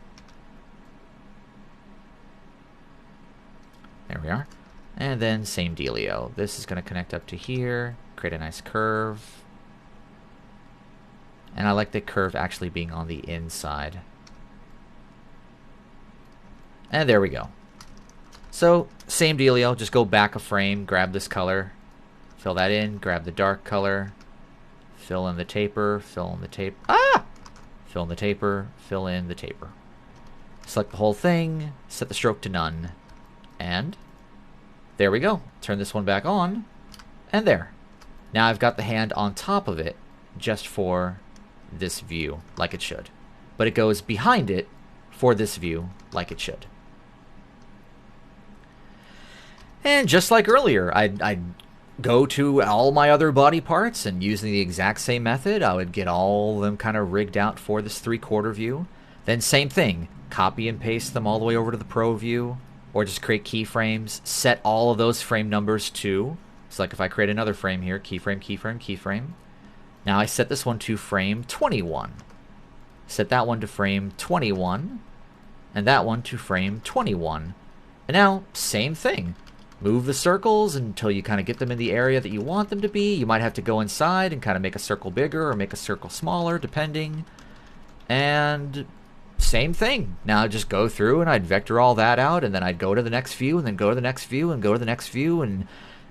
There we are. And then same dealio. This is going to connect up to here, create a nice curve. And I like the curve actually being on the inside. And there we go. So, same dealio, just go back a frame, grab this color, fill that in, grab the dark color, fill in the taper, fill in the taper, fill in the taper, fill in the taper. Select the whole thing, set the stroke to none, and there we go. Turn this one back on, and there. Now I've got the hand on top of it, just for this view, like it should. But it goes behind it for this view, like it should. And just like earlier, I'd go to all my other body parts, and using the exact same method, I would get all of them kind of rigged out for this 3/4 view. Then same thing, copy and paste them all the way over to the Pro view, or just create keyframes, set all of those frame numbers to, so like if I create another frame here, keyframe, keyframe, keyframe. Now I set this one to frame 21. Set that one to frame 21, and that one to frame 21. And now, same thing. Move the circles until you kind of get them in the area that you want them to be. You might have to go inside and kind of make a circle bigger or make a circle smaller, depending. And same thing. Now just go through and I'd vector all that out, and then I'd go to the next view, and then go to the next view, and go to the next view, and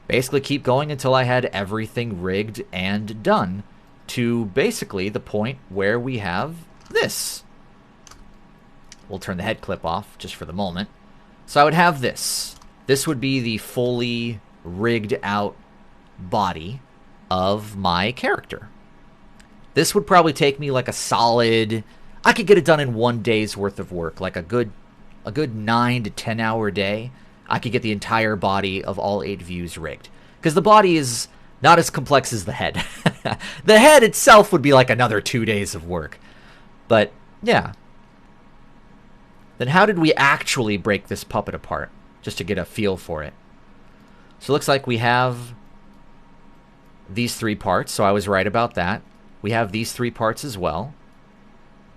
basically keep going until I had everything rigged and done to basically the point where we have this. We'll turn the head clip off just for the moment. So I would have this. This would be the fully rigged out body of my character. This would probably take me like a solid, I could get it done in 1 day's worth of work, like a good 9 to 10 hour day. I could get the entire body of all 8 views rigged. Because the body is not as complex as the head. The head itself would be like another 2 days of work. But yeah. Then how did we actually break this puppet apart? Just to get a feel for it. So it looks like we have these 3 parts, so I was right about that. We have these 3 parts as well.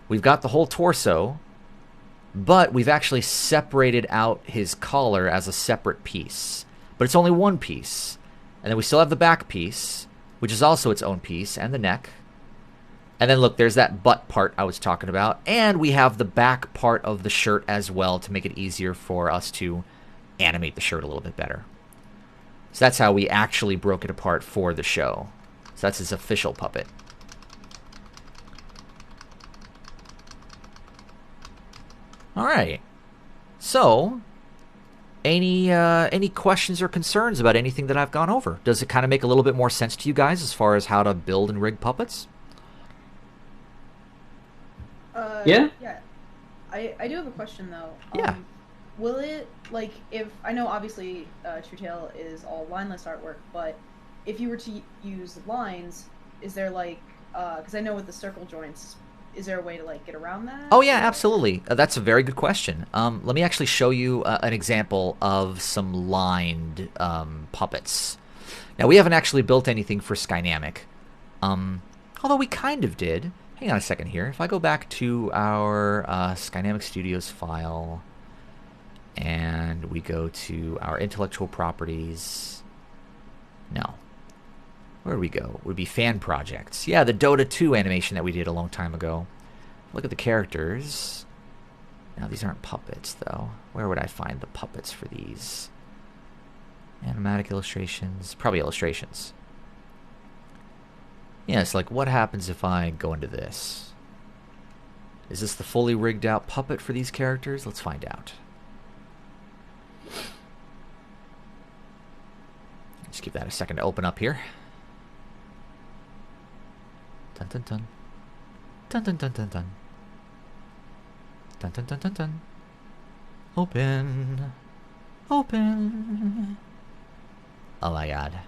We've got the whole torso, but we've actually separated out his collar as a separate piece. But it's only one piece. And then we still have the back piece, which is also its own piece, and the neck. And then look, there's that butt part I was talking about. And we have the back part of the shirt as well to make it easier for us to animate the shirt a little bit better. So that's how we actually broke it apart for the show. So that's his official puppet. Alright. So, any questions or concerns about anything that I've gone over? Does it kind of make a little bit more sense to you guys as far as how to build and rig puppets? Yeah. I do have a question though. Yeah. Will it, like, if, I know obviously True Tale is all lineless artwork, but if you were to use lines, is there like, because I know with the circle joints, is there a way to like get around that? Oh yeah, absolutely. That's a very good question. Let me actually show you an example of some lined puppets. Now we haven't actually built anything for Skynamic, although we kind of did. Hang on a second here. If I go back to our Skynamic Studios file, and we go to our intellectual properties. No. Where do we go? It would be fan projects. Yeah, the Dota 2 animation that we did a long time ago. Look at the characters. Now, these aren't puppets, though. Where would I find the puppets for these? Animatic illustrations. Probably illustrations. Yeah, it's like, what happens if I go into this? Is this the fully rigged out puppet for these characters? Let's find out. Just give that a second to open up here. Dun dun dun. Dun dun dun dun dun. Dun dun dun dun dun. Open. Open. Oh my god.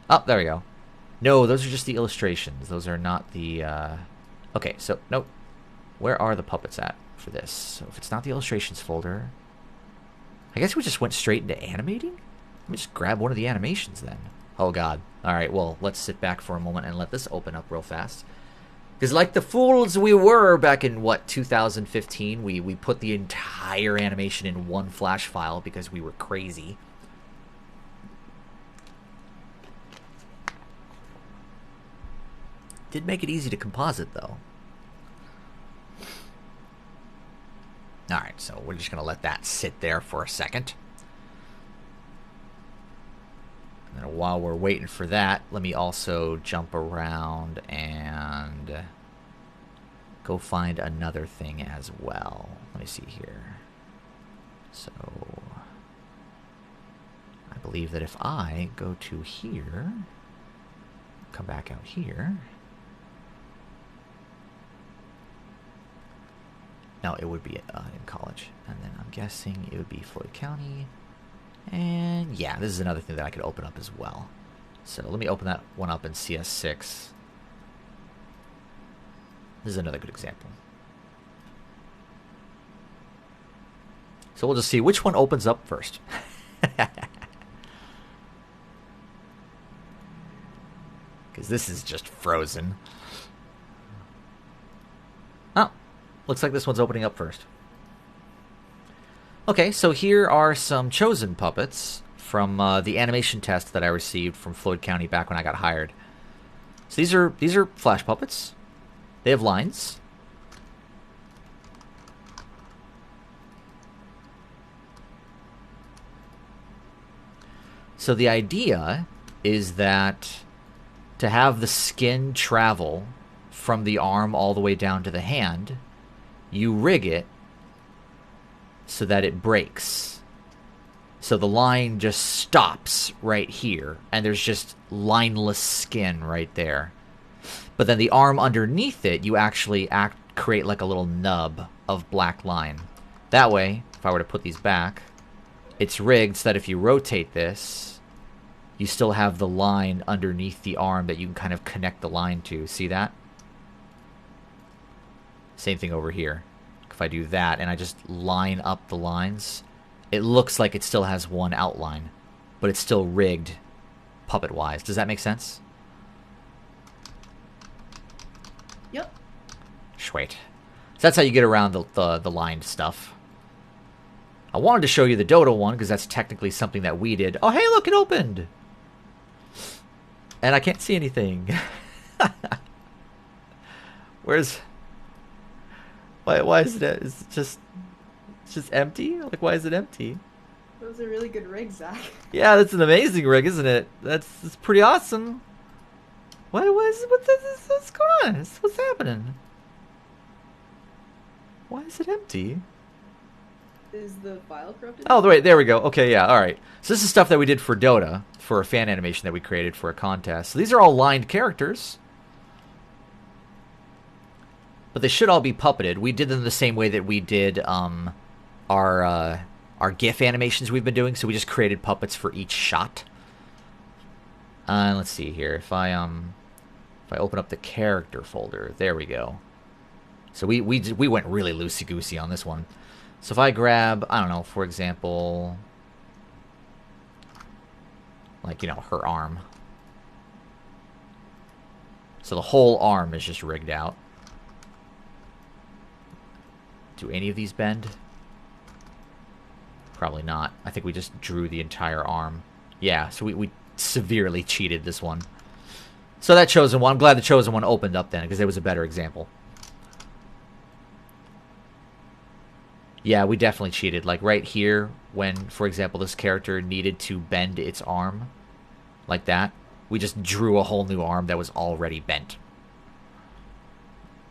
Oh, there we go. No, those are just the illustrations. Those are not the, Okay, so, nope. Where are the puppets at for this? So if it's not the illustrations folder... I guess we just went straight into animating? Let me just grab one of the animations then. Oh god. Alright, well, let's sit back for a moment and let this open up real fast. Because like the fools we were back in, what, 2015, we put the entire animation in one Flash file because we were crazy. Did make it easy to composite, though. Alright, so we're just going to let that sit there for a second. And then while we're waiting for that, let me also jump around and go find another thing as well. Let me see here. So, I believe that if I go to here, come back out here. No, it would be in college. And then I'm guessing it would be Floyd County. And yeah, this is another thing that I could open up as well. So let me open that one up in CS6. This is another good example. So we'll just see which one opens up first. Because this is just frozen. Oh, looks like this one's opening up first. Okay, so here are some chosen puppets from the animation test that I received from Floyd County back when I got hired. So these are Flash puppets. They have lines. So the idea is that to have the skin travel from the arm all the way down to the hand, you rig it so that it breaks. So the line just stops right here, and there's just lineless skin right there. But then the arm underneath it, you actually create like a little nub of black line. That way, if I were to put these back, it's rigged so that if you rotate this, you still have the line underneath the arm that you can kind of connect the line to. See that? Same thing over here. If I do that and I just line up the lines, it looks like it still has one outline, but it's still rigged puppet-wise. Does that make sense? Yep. Sweet. So that's how you get around the lined stuff. I wanted to show you the Dota one because that's technically something that we did. Oh, hey, look, it opened! And I can't see anything. Where's... Why is it? Is it just... It's just empty? Like, why is it empty? That was a really good rig, Zach. Yeah, that's an amazing rig, isn't it? That's pretty awesome. What's going on? What's happening? Why is it empty? Is the file corrupted? Oh, wait, there we go. Okay, yeah, alright. So this is stuff that we did for Dota, for a fan animation that we created for a contest. So these are all lined characters. But they should all be puppeted. We did them the same way that we did our GIF animations we've been doing. So we just created puppets for each shot. Let's see here. If I open up the character folder, there we go. So we went really loosey-goosey on this one. So if I grab, I don't know, for example, like, you know, her arm. So the whole arm is just rigged out. Do any of these bend? Probably not. I think we just drew the entire arm. Yeah, so we severely cheated this one. So that chosen one, I'm glad the chosen one opened up then, because it was a better example. Yeah, we definitely cheated. Like right here, when, for example, this character needed to bend its arm, like that, we just drew a whole new arm that was already bent.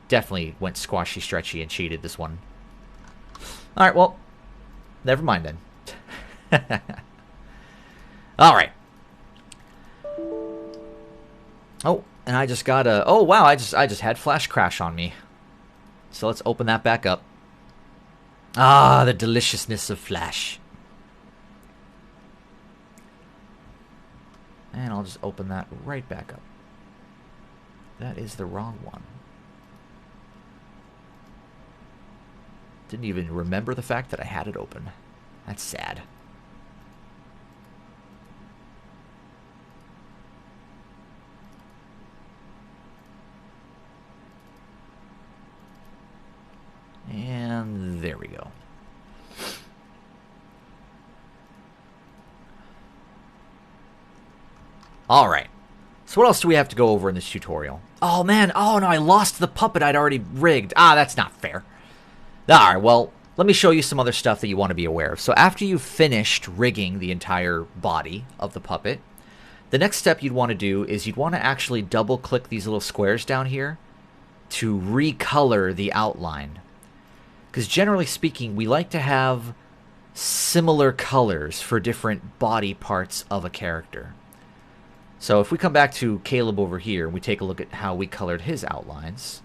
Definitely went squashy, stretchy, and cheated this one. Alright, well, never mind then. Alright. Oh, and I just got a... Oh, wow, I just had Flash crash on me. So let's open that back up. Ah, the deliciousness of Flash. And I'll just open that right back up. That is the wrong one. Didn't even remember the fact that I had it open. That's sad. And there we go. All right. So what else do we have to go over in this tutorial? Oh, man. Oh, no, I lost the puppet I'd already rigged. Ah, that's not fair. All right, well, let me show you some other stuff that you want to be aware of. So after you've finished rigging the entire body of the puppet, the next step you'd want to do is you'd want to actually double-click these little squares down here to recolor the outline. Because generally speaking, we like to have similar colors for different body parts of a character. So if we come back to Caleb over here, we take a look at how we colored his outlines.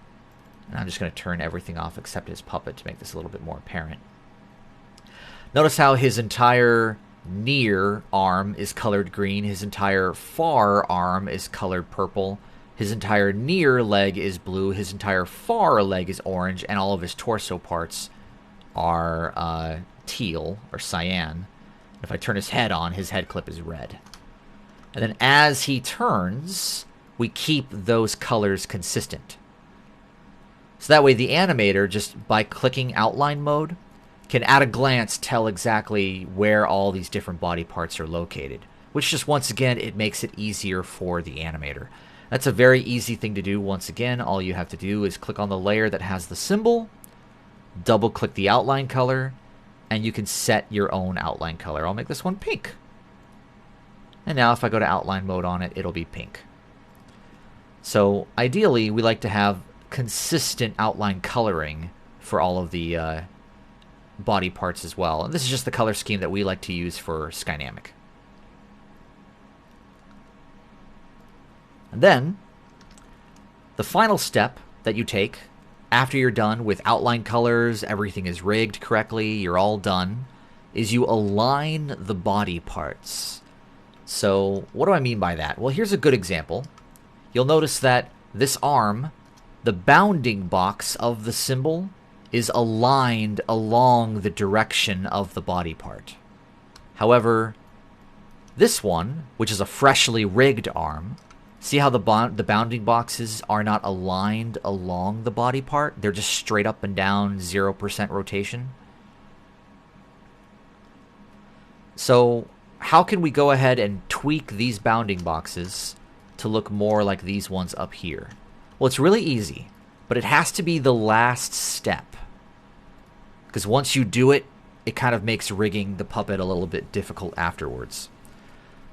And I'm just going to turn everything off except his puppet to make this a little bit more apparent. Notice how his entire near arm is colored green, his entire far arm is colored purple, his entire near leg is blue, his entire far leg is orange, and all of his torso parts are teal or cyan. If I turn his head on, his head clip is red. And then as he turns, we keep those colors consistent. So that way the animator, just by clicking outline mode, can at a glance tell exactly where all these different body parts are located. Which just, once again, it makes it easier for the animator. That's a very easy thing to do. Once again, all you have to do is click on the layer that has the symbol, double-click the outline color, and you can set your own outline color. I'll make this one pink. And now if I go to outline mode on it, it'll be pink. So ideally, we like to have consistent outline coloring for all of the body parts as well. And this is just the color scheme that we like to use for Skynamic. And then, the final step that you take after you're done with outline colors, everything is rigged correctly, you're all done, is you align the body parts. So, what do I mean by that? Well, here's a good example. You'll notice that this arm, the bounding box of the symbol, is aligned along the direction of the body part. However, this one, which is a freshly rigged arm, see how the bounding boxes are not aligned along the body part? They're just straight up and down, 0% rotation. So, how can we go ahead and tweak these bounding boxes to look more like these ones up here? Well, it's really easy, but it has to be the last step. Because once you do it, it kind of makes rigging the puppet a little bit difficult afterwards.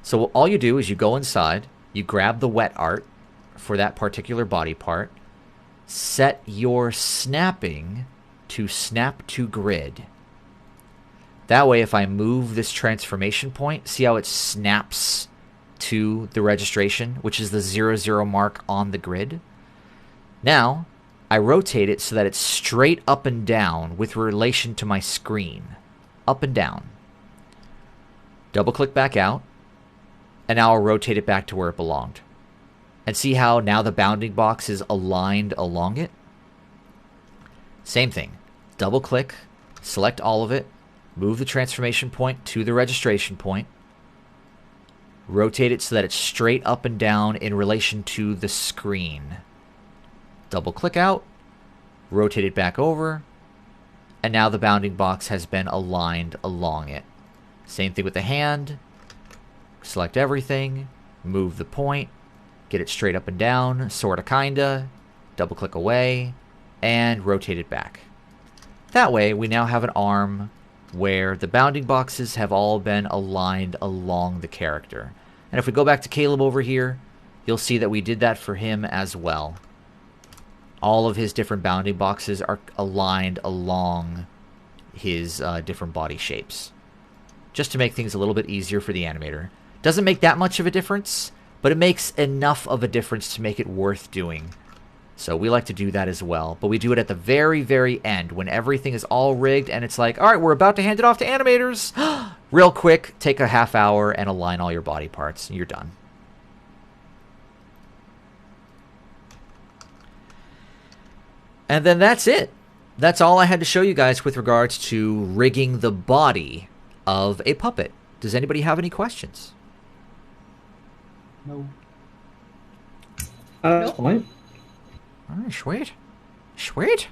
So all you do is you go inside, you grab the wet art for that particular body part, set your snapping to snap to grid. That way, if I move this transformation point, see how it snaps to the registration, which is the 00 mark on the grid? Now, I rotate it so that it's straight up and down with relation to my screen. Up and down. Double-click back out, and now I'll rotate it back to where it belonged. And see how now the bounding box is aligned along it? Same thing. Double-click, select all of it, move the transformation point to the registration point, rotate it so that it's straight up and down in relation to the screen. Double-click out, rotate it back over, and now the bounding box has been aligned along it. Same thing with the hand. Select everything, move the point, get it straight up and down, sorta kinda, double-click away, and rotate it back. That way, we now have an arm where the bounding boxes have all been aligned along the character. And if we go back to Caleb over here, you'll see that we did that for him as well. All of his different bounding boxes are aligned along his different body shapes. Just to make things a little bit easier for the animator. Doesn't make that much of a difference, but it makes enough of a difference to make it worth doing. So we like to do that as well. But we do it at the very, very end when everything is all rigged and it's like, all right, we're about to hand it off to animators. Real quick, take a half hour and align all your body parts. And you're done. And then that's it. That's all I had to show you guys with regards to rigging the body of a puppet. Does anybody have any questions? No. Nope. All right, sweet. Sweet.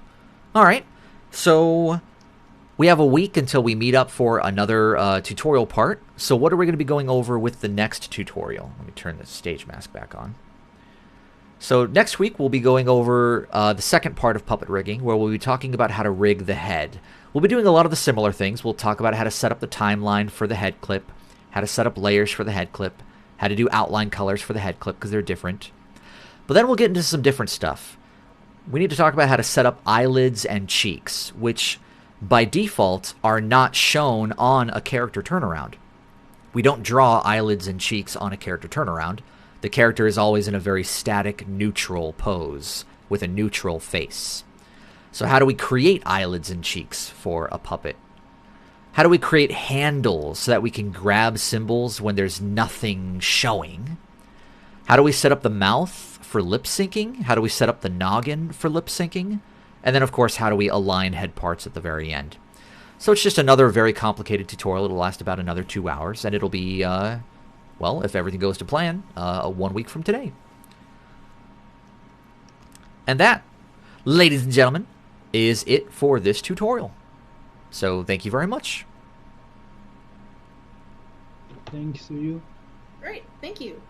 All right. So we have a week until we meet up for another tutorial part. So what are we going to be going over with the next tutorial? Let me turn the stage mask back on. So next week we'll be going over the second part of puppet rigging, where we'll be talking about how to rig the head. We'll be doing a lot of the similar things. We'll talk about how to set up the timeline for the head clip, how to set up layers for the head clip, how to do outline colors for the head clip because they're different. But then we'll get into some different stuff. We need to talk about how to set up eyelids and cheeks, which by default are not shown on a character turnaround. We don't draw eyelids and cheeks on a character turnaround. The character is always in a very static, neutral pose with a neutral face. So how do we create eyelids and cheeks for a puppet? How do we create handles so that we can grab symbols when there's nothing showing? How do we set up the mouth for lip syncing? How do we set up the noggin for lip syncing? And then, of course, how do we align head parts at the very end? So it's just another very complicated tutorial. It'll last about another 2 hours, and it'll be... well, if everything goes to plan, 1 week from today. And that, ladies and gentlemen, is it for this tutorial. So thank you very much. Thanks to you. Great, thank you.